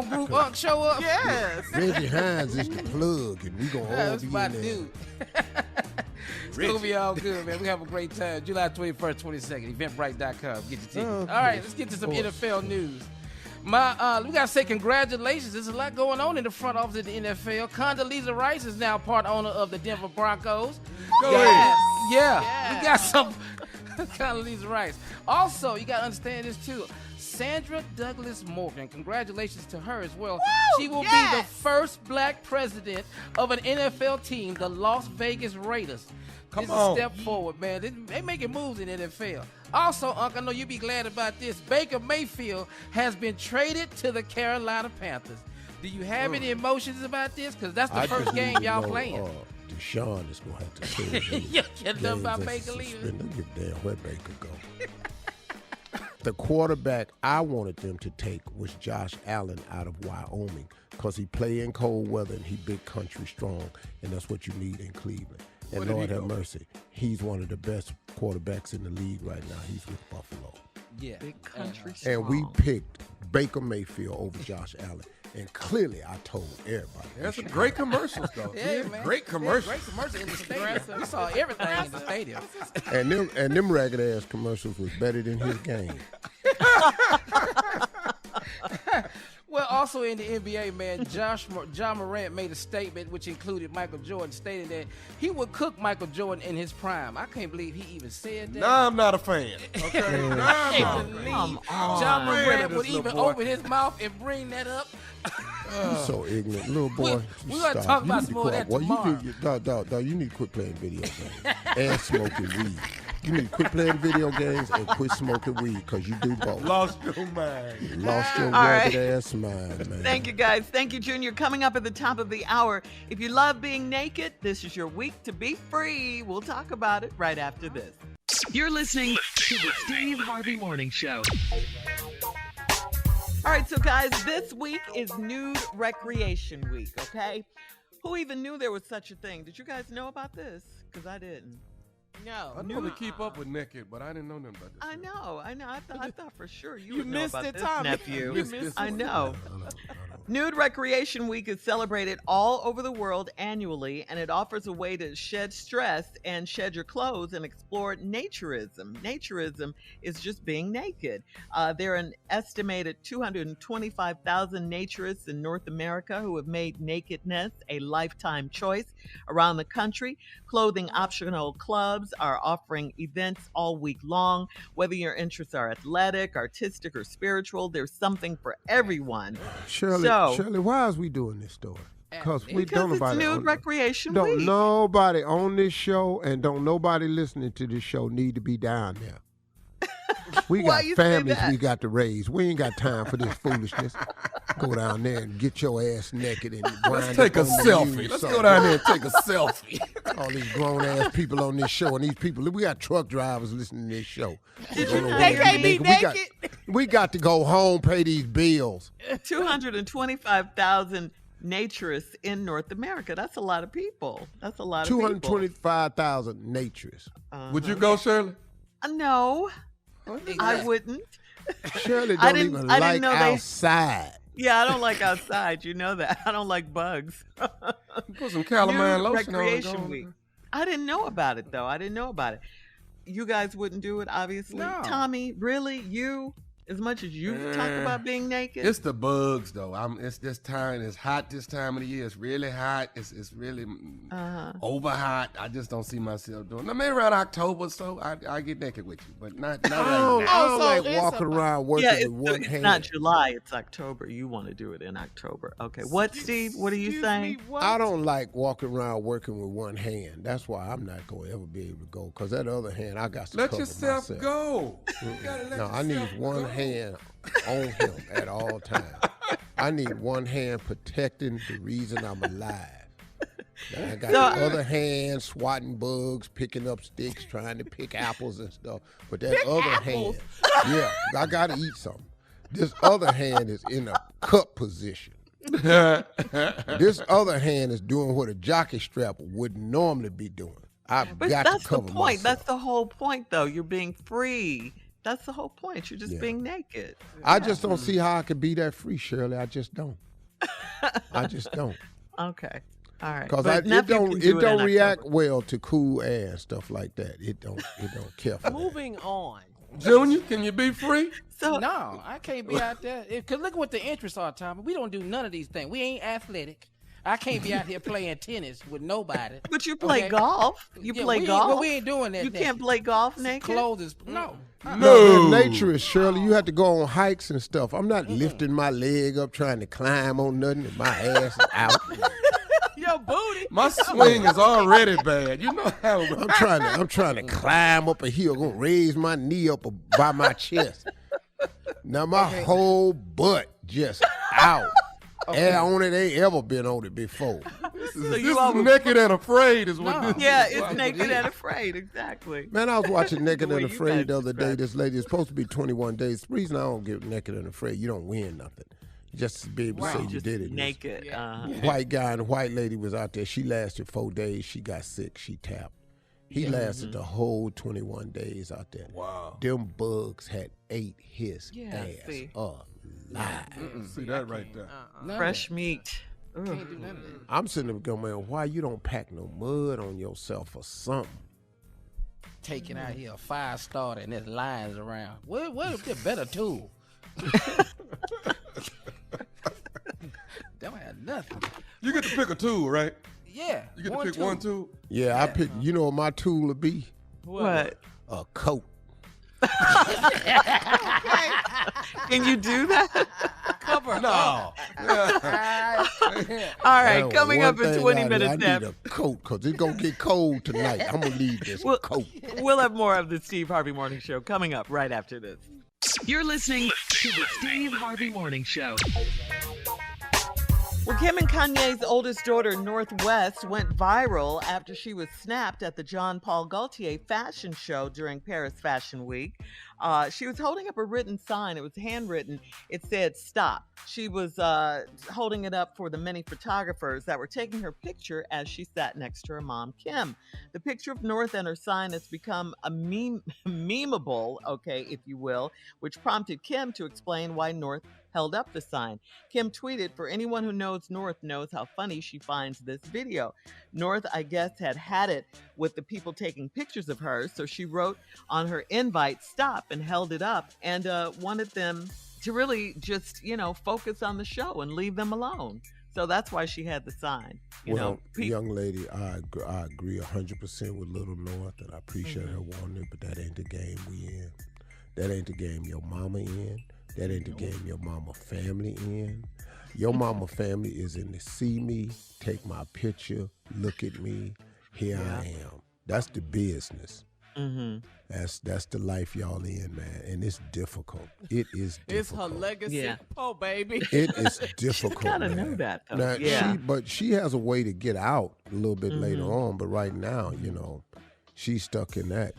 Speaker 8: group show up.
Speaker 2: Yes.
Speaker 1: Reggie Hines is the plug, and we gonna all
Speaker 8: That's
Speaker 1: be
Speaker 8: my
Speaker 1: in there.
Speaker 8: dude. It's gonna be all good, man. We have a great time. July 21st, 22nd. Eventbrite.com. Get your tickets. All right, let's get to some NFL news. We gotta say congratulations. There's a lot going on in the front office of the NFL. Condoleezza Rice is now part owner of the Denver Broncos.
Speaker 7: Go ahead.
Speaker 8: Yeah, we got some Condoleezza Rice. Also, you gotta understand this too. Sandra Douglas Morgan, congratulations to her as well. She will be the first black president of an NFL team, the Las Vegas Raiders. This is a step forward, man. They making moves in the NFL. Also, Unc, I know you'll be glad about this. Baker Mayfield has been traded to the Carolina Panthers. Do you have any emotions about this? Because that's the first game y'all playing.
Speaker 1: Deshaun is going to have to say it.
Speaker 8: You get done by Baker leaving.
Speaker 1: Don't give a damn where Baker go. The quarterback I wanted them to take was Josh Allen out of Wyoming because he play in cold weather and he big country strong, and that's what you need in Cleveland. And Lord have mercy, he's one of the best quarterbacks in the league right now. He's with Buffalo.
Speaker 8: Yeah.
Speaker 2: Big country
Speaker 1: And we picked Baker Mayfield over Josh Allen. And clearly I told everybody.
Speaker 7: That's some great commercials, though.
Speaker 8: Yeah, man.
Speaker 7: Great commercials.
Speaker 8: Great commercial in the stadium. We saw everything in the stadium.
Speaker 1: And them ragged ass commercials was better than his game.
Speaker 8: Well, also in the NBA, man, John Morant made a statement which included Michael Jordan, stating that he would cook Michael Jordan in his prime. I can't believe he even said that.
Speaker 7: Nah, I'm not a fan. Okay.
Speaker 2: Come on.
Speaker 8: John Morant would
Speaker 7: this little
Speaker 8: even
Speaker 7: boy.
Speaker 8: open his mouth and bring that up.
Speaker 1: You so ignorant, little boy.
Speaker 8: we gonna talk about some more of that tomorrow.
Speaker 1: Dog, you need to quit playing video games and smoking weed. You need to quit playing video games and quit smoking weed because you do both.
Speaker 7: Lost your mind.
Speaker 1: You lost your
Speaker 2: All right.
Speaker 1: ragged ass mind, man.
Speaker 2: Thank you, guys. Thank you, Junior. Coming up at the top of the hour, if you love being naked, this is your week to be free. We'll talk about it right after this.
Speaker 4: You're listening to the Steve Harvey Morning Show.
Speaker 2: All right, so guys, this week is Nude Recreation Week, okay? Who even knew there was such a thing? Did you guys know about this? Because I didn't.
Speaker 3: No.
Speaker 7: I normally keep up with naked, but I didn't know nothing about this.
Speaker 2: I know. I thought for sure you
Speaker 3: You
Speaker 2: would know
Speaker 3: missed
Speaker 2: about
Speaker 3: it,
Speaker 2: this,
Speaker 3: Tommy.
Speaker 2: nephew.
Speaker 3: You missed
Speaker 2: I
Speaker 3: it.
Speaker 2: know. Nude Recreation Week is celebrated all over the world annually, and it offers a way to shed stress and shed your clothes and explore naturism. Naturism is just being naked. There are an estimated 225,000 naturists in North America who have made nakedness a lifetime choice around the country. Clothing optional clubs are offering events all week long. Whether your interests are athletic, artistic, or spiritual, there's something for everyone.
Speaker 1: Shirley, why is we doing this story? Because
Speaker 2: It's Nude Recreation
Speaker 1: Don't
Speaker 2: Week.
Speaker 1: nobody on this show and don't nobody listening to this show need to be down there. We
Speaker 2: Why
Speaker 1: got
Speaker 2: you say
Speaker 1: families
Speaker 2: that?
Speaker 1: we got to raise. We ain't got time for this foolishness. Go down there and get your ass naked and
Speaker 7: Let's take a selfie. Let's go down there and take a selfie.
Speaker 1: All these grown-ass people on this show, and these people, we got truck drivers listening to this show.
Speaker 3: They can't be naked.
Speaker 1: We got to go home, pay these bills.
Speaker 2: 225,000 naturists in North America. That's a lot of people. That's a lot of people.
Speaker 1: 225,000 naturists.
Speaker 7: Would you go, Shirley?
Speaker 2: No, I wouldn't.
Speaker 1: Shirley
Speaker 2: I
Speaker 1: don't
Speaker 2: didn't-
Speaker 1: even
Speaker 2: I
Speaker 1: like
Speaker 2: didn't know
Speaker 1: outside.
Speaker 2: Yeah, I don't like outside. You know that. I don't like bugs.
Speaker 7: Put some calamine
Speaker 2: New
Speaker 7: lotion on.
Speaker 2: Recreation Week. I didn't know about it, though. I didn't know about it. You guys wouldn't do it, obviously.
Speaker 8: No.
Speaker 2: Tommy, really? You? As much as you talk about being naked?
Speaker 7: It's the bugs, though. It's this time. It's hot this time of the year. It's really hot. It's really over hot. I just don't see myself doing. Now, maybe around October, or so I get naked with you, but not
Speaker 1: I
Speaker 7: right
Speaker 1: don't,
Speaker 7: now.
Speaker 1: I don't
Speaker 3: so
Speaker 1: like
Speaker 3: it's
Speaker 1: walking
Speaker 3: about-
Speaker 1: around working
Speaker 2: yeah,
Speaker 1: with one
Speaker 2: it's
Speaker 1: hand.
Speaker 2: not July. It's October. You want to do it in October. Okay. What, Steve? What are you
Speaker 3: Excuse
Speaker 2: saying?
Speaker 3: me, what?
Speaker 1: I don't like walking around working with one hand. That's why I'm not going to ever be able to go. Because that other hand, I got to
Speaker 7: Let
Speaker 1: cover
Speaker 7: yourself
Speaker 1: myself.
Speaker 7: go. You gotta let
Speaker 1: No, I need
Speaker 7: yourself
Speaker 1: one
Speaker 7: go.
Speaker 1: hand on him at all times. I need one hand protecting the reason I'm alive. Now, I got the other hand swatting bugs, picking up sticks, trying to pick apples and stuff. But that other hand, yeah, I got to eat something. This other hand is in a cup position. This other hand is doing what a jockey strap would normally be doing. I've
Speaker 2: But
Speaker 1: got
Speaker 2: that's
Speaker 1: to
Speaker 2: the
Speaker 1: cover
Speaker 2: point.
Speaker 1: myself.
Speaker 2: That's the whole point, though. You're being free. That's the whole point. You're just
Speaker 1: Yeah.
Speaker 2: being naked.
Speaker 1: I just don't see how I could be that free, Shirley. I just don't. I just don't.
Speaker 2: Okay. All right.
Speaker 1: Because
Speaker 2: But
Speaker 1: it
Speaker 2: nephew
Speaker 1: don't
Speaker 2: can do
Speaker 1: it don't
Speaker 2: in
Speaker 1: react
Speaker 2: October.
Speaker 1: well to cool air and stuff like that. It don't care for that.
Speaker 3: Moving on.
Speaker 7: Junior, can you be free?
Speaker 2: So
Speaker 8: No, I can't be out there. Cause look what the interests are, Tommy. We don't do none of these things. We ain't athletic. I can't be out here playing tennis with nobody.
Speaker 2: But you play
Speaker 8: Okay.
Speaker 2: golf. You
Speaker 8: Yeah,
Speaker 2: play
Speaker 8: we ain't-
Speaker 2: golf.
Speaker 8: well, we ain't doing that
Speaker 2: You
Speaker 8: naked.
Speaker 2: can't play golf naked.
Speaker 8: Clothes is no.
Speaker 1: No, nature is Shirley. You have to go on hikes and stuff. I'm not lifting my leg up trying to climb on nothing and my ass is out.
Speaker 3: Your booty.
Speaker 7: My swing is already bad. You know how
Speaker 1: I'm trying to climb up a hill, gonna raise my knee up by my chest. Now my whole butt just out. Air on it ain't ever been on it before.
Speaker 2: So
Speaker 7: this
Speaker 2: you
Speaker 7: is
Speaker 2: always,
Speaker 7: naked and afraid is what
Speaker 8: No.
Speaker 7: this
Speaker 2: yeah,
Speaker 7: is.
Speaker 2: it's naked and afraid. Exactly.
Speaker 1: Man, I was watching Naked
Speaker 2: The way
Speaker 1: and
Speaker 2: you
Speaker 1: Afraid
Speaker 2: guys
Speaker 1: the other day.
Speaker 2: describe it.
Speaker 1: This lady is supposed to be 21 days. The reason I don't get Naked and Afraid, you don't win nothing. Just to be able to say you
Speaker 2: Just
Speaker 1: did it.
Speaker 2: naked.
Speaker 1: White guy and the white lady was out there. She lasted 4 days. She got sick. She tapped. He lasted the whole 21 days out there.
Speaker 7: Wow.
Speaker 1: Them bugs had ate his
Speaker 2: Yeah,
Speaker 1: ass
Speaker 2: see.
Speaker 1: alive.
Speaker 7: See that right there.
Speaker 8: None of
Speaker 2: Fresh
Speaker 8: that.
Speaker 2: meat. Ugh.
Speaker 8: Can't do none of that.
Speaker 1: I'm sitting there going, man, why you don't pack no mud on yourself or something?
Speaker 8: Taking out here a 5-star and there's lines around. What a better tool? Don't have nothing.
Speaker 7: You get to pick a tool, right?
Speaker 8: Yeah.
Speaker 7: You get to pick one tool.
Speaker 1: Yeah, I picked, you know what my tool would be?
Speaker 2: What?
Speaker 1: A coat.
Speaker 2: Can you do that?
Speaker 3: Cover
Speaker 7: No.
Speaker 2: All right,
Speaker 1: Now,
Speaker 2: coming
Speaker 1: one
Speaker 2: up in
Speaker 1: thing
Speaker 2: 20
Speaker 1: I
Speaker 2: minutes
Speaker 1: need
Speaker 2: after.
Speaker 1: a coat because it's going to get cold tonight. I'm going to leave this coat.
Speaker 2: We'll have more of the Steve Harvey Morning Show coming up right after this.
Speaker 4: You're listening to the Steve Harvey Morning Show.
Speaker 2: Well, Kim and Kanye's oldest daughter, Northwest, went viral after she was snapped at the Jean Paul Gaultier fashion show during Paris Fashion Week. She was holding up a written sign. It was handwritten. It said, "Stop." She was holding it up for the many photographers that were taking her picture as she sat next to her mom, Kim. The picture of North and her sign has become a memeable, okay, if you will, which prompted Kim to explain why North held up the sign. Kim tweeted, "For anyone who knows North knows how funny she finds this video." North, I guess, had it with the people taking pictures of her, so she wrote on her invite, "Stop," and held it up and wanted them to really just, focus on the show and leave them alone. So that's why she had the sign.
Speaker 1: Young lady, I agree 100% with Little North, and I appreciate her wanting it, but that ain't the game we in. That ain't the game your mama in. That ain't the game your mama family in. Your mama family is in to see me, take my picture, look at me, here I am. That's the business.
Speaker 2: Mm-hmm.
Speaker 1: That's the life y'all in, man, and it's difficult. It is difficult.
Speaker 3: It's her legacy, baby.
Speaker 1: It is difficult.
Speaker 2: She's gotta know that, though. Now,
Speaker 1: but she has a way to get out a little bit later on. But right now, she's stuck in that,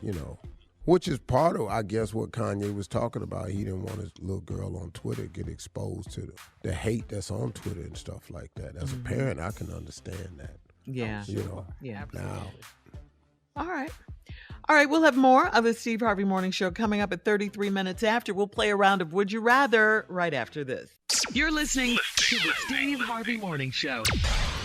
Speaker 1: which is part of, I guess, what Kanye was talking about. He didn't want his little girl on Twitter to get exposed to the hate that's on Twitter and stuff like that. As a parent, I can understand that.
Speaker 2: Yeah.
Speaker 1: Yeah. Now.
Speaker 2: All right, we'll have more of the Steve Harvey Morning Show coming up at 33 minutes after. We'll play a round of Would You Rather right after this.
Speaker 4: You're listening to the Steve Harvey Morning Show.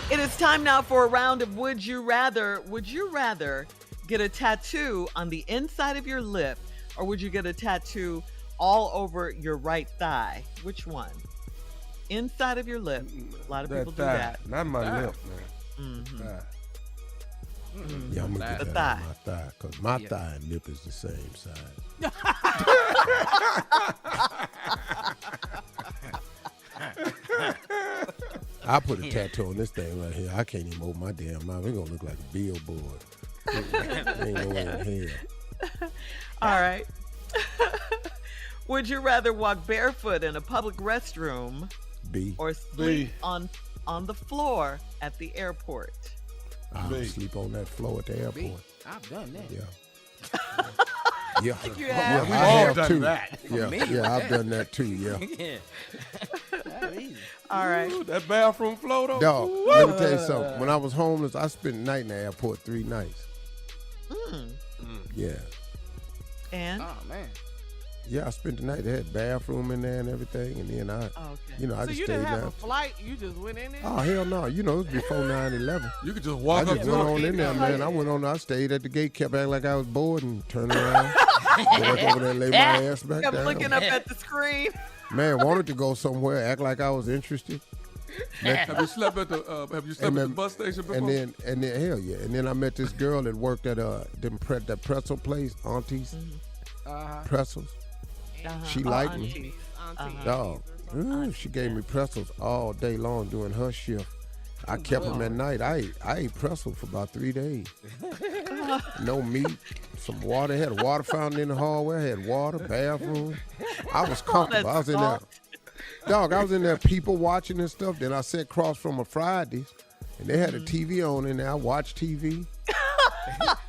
Speaker 2: It is time now for a round of Would You Rather. Would you rather get a tattoo on the inside of your lip, or would you get a tattoo all over your right thigh? Which one? Inside of your lip. A lot of people do that.
Speaker 7: Not my lip, man.
Speaker 1: Yeah, I'm gonna get that on my thigh, because my thigh and lip is the same size. I put a tattoo on this thing right here. I can't even open my damn mouth. It's gonna look like a billboard. Ain't no way in hell.
Speaker 2: All right. Would you rather walk barefoot in a public restroom or sleep on the floor at the airport?
Speaker 1: I'll sleep on that floor at the airport.
Speaker 8: I've done that.
Speaker 1: Yeah.
Speaker 2: You
Speaker 1: I
Speaker 2: have?
Speaker 1: have
Speaker 7: done
Speaker 1: too.
Speaker 7: that.
Speaker 1: Yeah, I've done that too. Yeah.
Speaker 2: All right.
Speaker 7: Ooh, that bathroom floor though.
Speaker 1: Dog, let me tell you something. When I was homeless, I spent the night in the airport 3 nights. Yeah.
Speaker 2: And?
Speaker 8: Oh man.
Speaker 1: Yeah, I spent the night. They had a bathroom in there and everything, and then I
Speaker 3: So
Speaker 1: just
Speaker 3: you
Speaker 1: stayed
Speaker 3: didn't have
Speaker 1: there.
Speaker 3: a flight? You just went in there?
Speaker 1: Oh hell no! It was before 9/11.
Speaker 7: You could just
Speaker 1: I
Speaker 7: walk up
Speaker 1: just
Speaker 7: to
Speaker 1: went
Speaker 7: her.
Speaker 1: on in there, man. I stayed at the gate, kept acting like I was bored, and turned around, go back over there, and lay my ass back
Speaker 2: Kept
Speaker 1: down.
Speaker 2: looking up at the screen.
Speaker 1: Man, wanted to go somewhere, act like I was interested.
Speaker 7: Have you slept at the bus station before?
Speaker 1: And then hell yeah. And then I met this girl that worked at that pretzel place, Auntie's Pretzels. She liked me. Dog. She gave me pretzels all day long during her shift. I kept them at night. I ate pretzels for about 3 days. No meat, some water. Had a water fountain in the hallway. Had water, bathroom. I was comfortable. I was in there. Dog, I was in there people watching and stuff. Then I sat across from a Fridays, and they had a TV on in there. I watched TV.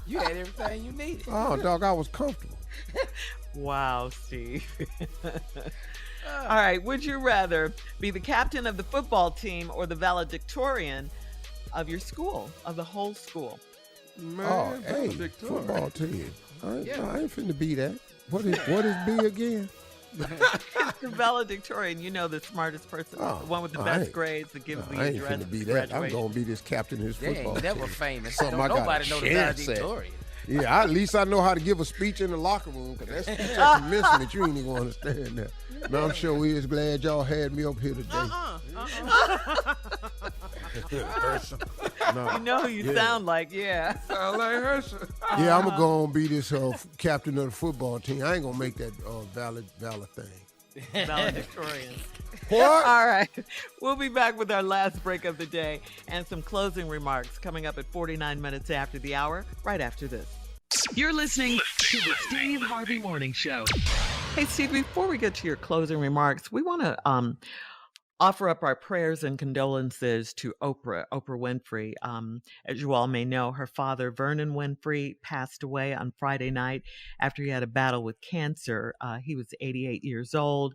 Speaker 8: You had everything you needed.
Speaker 1: Oh, dog, I was comfortable.
Speaker 2: Wow, Steve. All right. Would you rather be the captain of the football team or the valedictorian of your school, of the whole school?
Speaker 7: Man,
Speaker 1: football team. I ain't finna be that. What is B again?
Speaker 2: It's the valedictorian. You know, the smartest person, the one with the best grades that gives the
Speaker 1: I ain't
Speaker 2: address.
Speaker 1: finna be that. I'm gonna be this captain of this football team.
Speaker 8: They ain't never famous.
Speaker 1: Something
Speaker 8: Don't
Speaker 1: I got
Speaker 8: nobody
Speaker 1: a
Speaker 8: know the
Speaker 1: chance at.
Speaker 8: valedictorian.
Speaker 1: Yeah, at least I know how to give a speech in the locker room, because that speech at commencement, you ain't even gonna understand that. Man, I'm sure we is glad y'all had me up here today.
Speaker 2: You know who you sound like,
Speaker 7: Sound like Herschel.
Speaker 1: Yeah, I'm gonna go and be this captain of the football team. I ain't gonna make that valid thing.
Speaker 2: Valedictorian.
Speaker 1: What?
Speaker 2: All right. We'll be back with our last break of the day and some closing remarks coming up at 49 minutes after the hour, right after this.
Speaker 4: You're listening to the Steve Harvey Morning Show.
Speaker 2: Hey, Steve, before we get to your closing remarks, we want to offer up our prayers and condolences to Oprah Winfrey. As you all may know, her father, Vernon Winfrey, passed away on Friday night after he had a battle with cancer. He was 88 years old.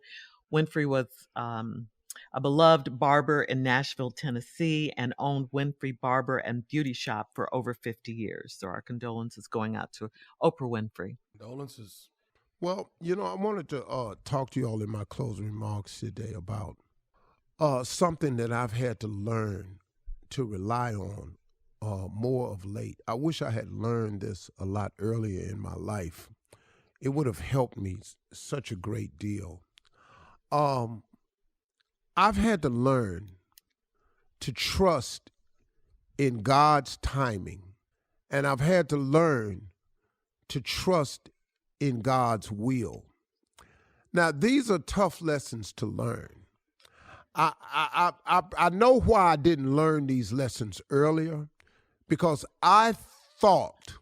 Speaker 2: Winfrey was a beloved barber in Nashville, Tennessee, and owned Winfrey Barber and Beauty Shop for over 50 years. So our condolences going out to Oprah Winfrey.
Speaker 7: Condolences.
Speaker 1: Well, I wanted to talk to you all in my closing remarks today about something that I've had to learn to rely on more of late. I wish I had learned this a lot earlier in my life. It would have helped me such a great deal. I've had to learn to trust in God's timing, and I've had to learn to trust in God's will. Now, these are tough lessons to learn. I know why I didn't learn these lessons earlier, because I thought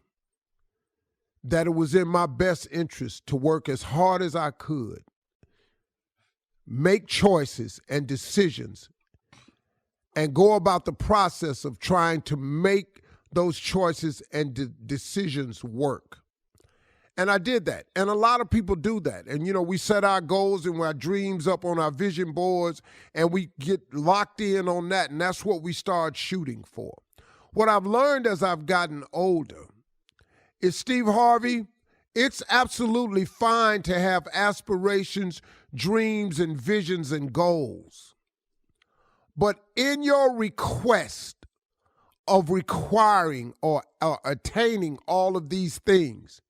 Speaker 1: that it was in my best interest to work as hard as I could, make choices and decisions, and go about the process of trying to make those choices and decisions work. And I did that. And a lot of people do that. And, we set our goals and our dreams up on our vision boards, and we get locked in on that, and that's what we start shooting for. What I've learned as I've gotten older is, Steve Harvey, it's absolutely fine to have aspirations, dreams, and visions and goals. But in your request of requiring or attaining all of these things,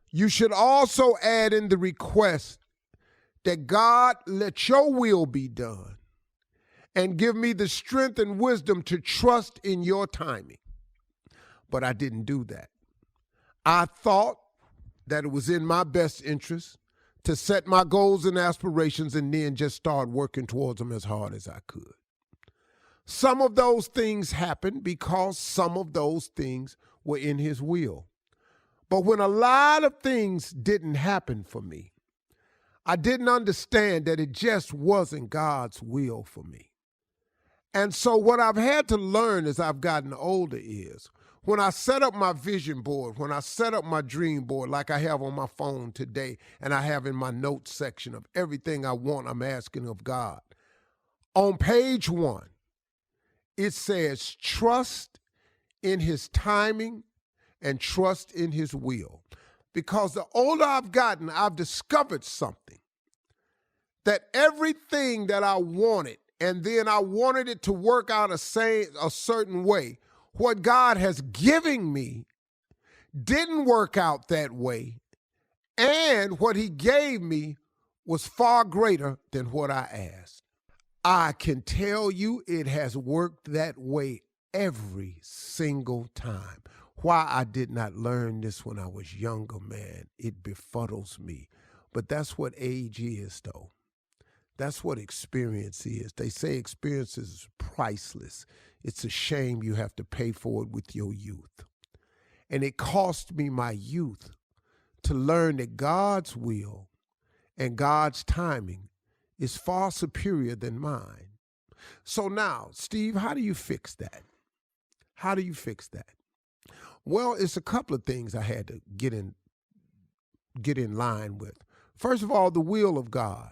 Speaker 1: you should also add in the request that God, let your will be done and give me the strength and wisdom to trust in your timing. But I didn't do that. I thought that it was in my best interest to set my goals and aspirations and then just start working towards them as hard as I could. Some of those things happened because some of those things were in his will. But when a lot of things didn't happen for me, I didn't understand that it just wasn't God's will for me. And so what I've had to learn as I've gotten older is, when I set up my vision board, when I set up my dream board like I have on my phone today, and I have in my notes section of everything I want, I'm asking of God, on page 1, it says, trust in his timing and trust in his will. Because the older I've gotten, I've discovered something. That everything that I wanted, and then I wanted it to work out a certain way, what God has given me didn't work out that way. And what he gave me was far greater than what I asked. I can tell you it has worked that way every single time. Why I did not learn this when I was younger, man, it befuddles me. But that's what age is, though. That's what experience is. They say experience is priceless. It's a shame you have to pay for it with your youth. And it cost me my youth to learn that God's will and God's timing is far superior than mine. So now, Steve, how do you fix that? How do you fix that? Well, it's a couple of things I had to get in line with. First of all, the will of God.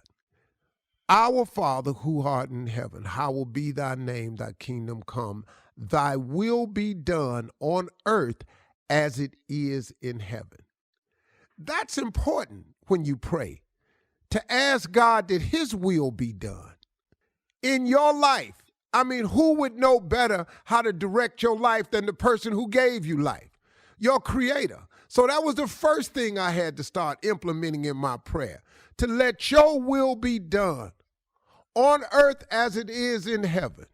Speaker 1: Our Father who art in heaven, hallowed be thy name, thy kingdom come, thy will be done on earth as it is in heaven. That's important when you pray, to ask God that his will be done in your life. I mean, who would know better how to direct your life than the person who gave you life, your creator? So that was the first thing I had to start implementing in my prayer, to let your will be done on earth as it is in heaven.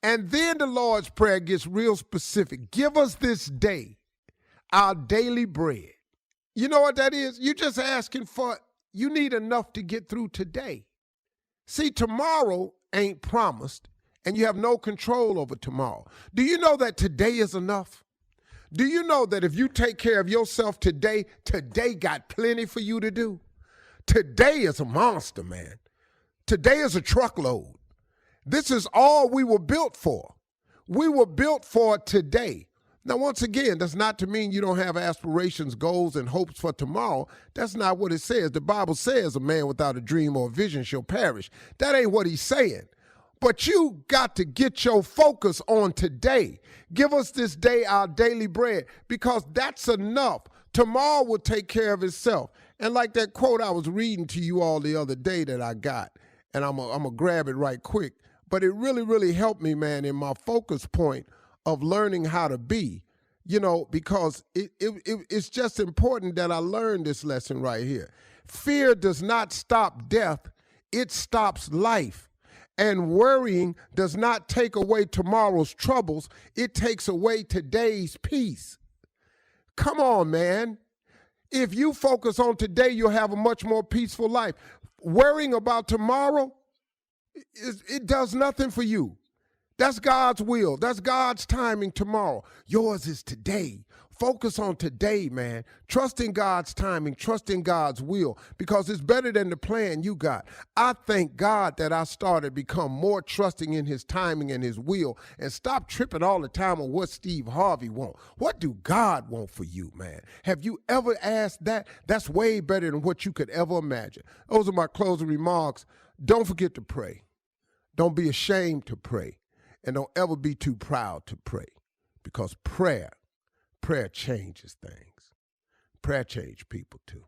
Speaker 1: And then the Lord's Prayer gets real specific. Give us this day our daily bread. You know what that is? You're just asking for, you need enough to get through today. See, tomorrow ain't promised, and you have no control over tomorrow. Do you know that today is enough? Do you know that if you take care of yourself today, today got plenty for you to do? Today is a monster, man. Today is a truckload. This is all we were built for. We were built for today. Now, once again, that's not to mean you don't have aspirations, goals, and hopes for tomorrow. That's not what it says. The Bible says a man without a dream or a vision shall perish. That ain't what he's saying. But you got to get your focus on today. Give us this day our daily bread, because that's enough. Tomorrow will take care of itself. And like that quote I was reading to you all the other day that I got, and I'm going to grab it right quick, but it really, really helped me, man, in my focus point of learning how to be, because it's just important that I learn this lesson right here. Fear does not stop death. It stops life. And worrying does not take away tomorrow's troubles. It takes away today's peace. Come on, man. If you focus on today, you'll have a much more peaceful life. Worrying about tomorrow, it does nothing for you. That's God's will. That's God's timing tomorrow. Yours is today. Focus on today, man. Trust in God's timing. Trust in God's will, because it's better than the plan you got. I thank God that I started become more trusting in his timing and his will, and stop tripping all the time on what Steve Harvey want. What do God want for you, man? Have you ever asked that? That's way better than what you could ever imagine. Those are my closing remarks. Don't forget to pray. Don't be ashamed to pray. And don't ever be too proud to pray, because prayer changes things. Prayer changes people too.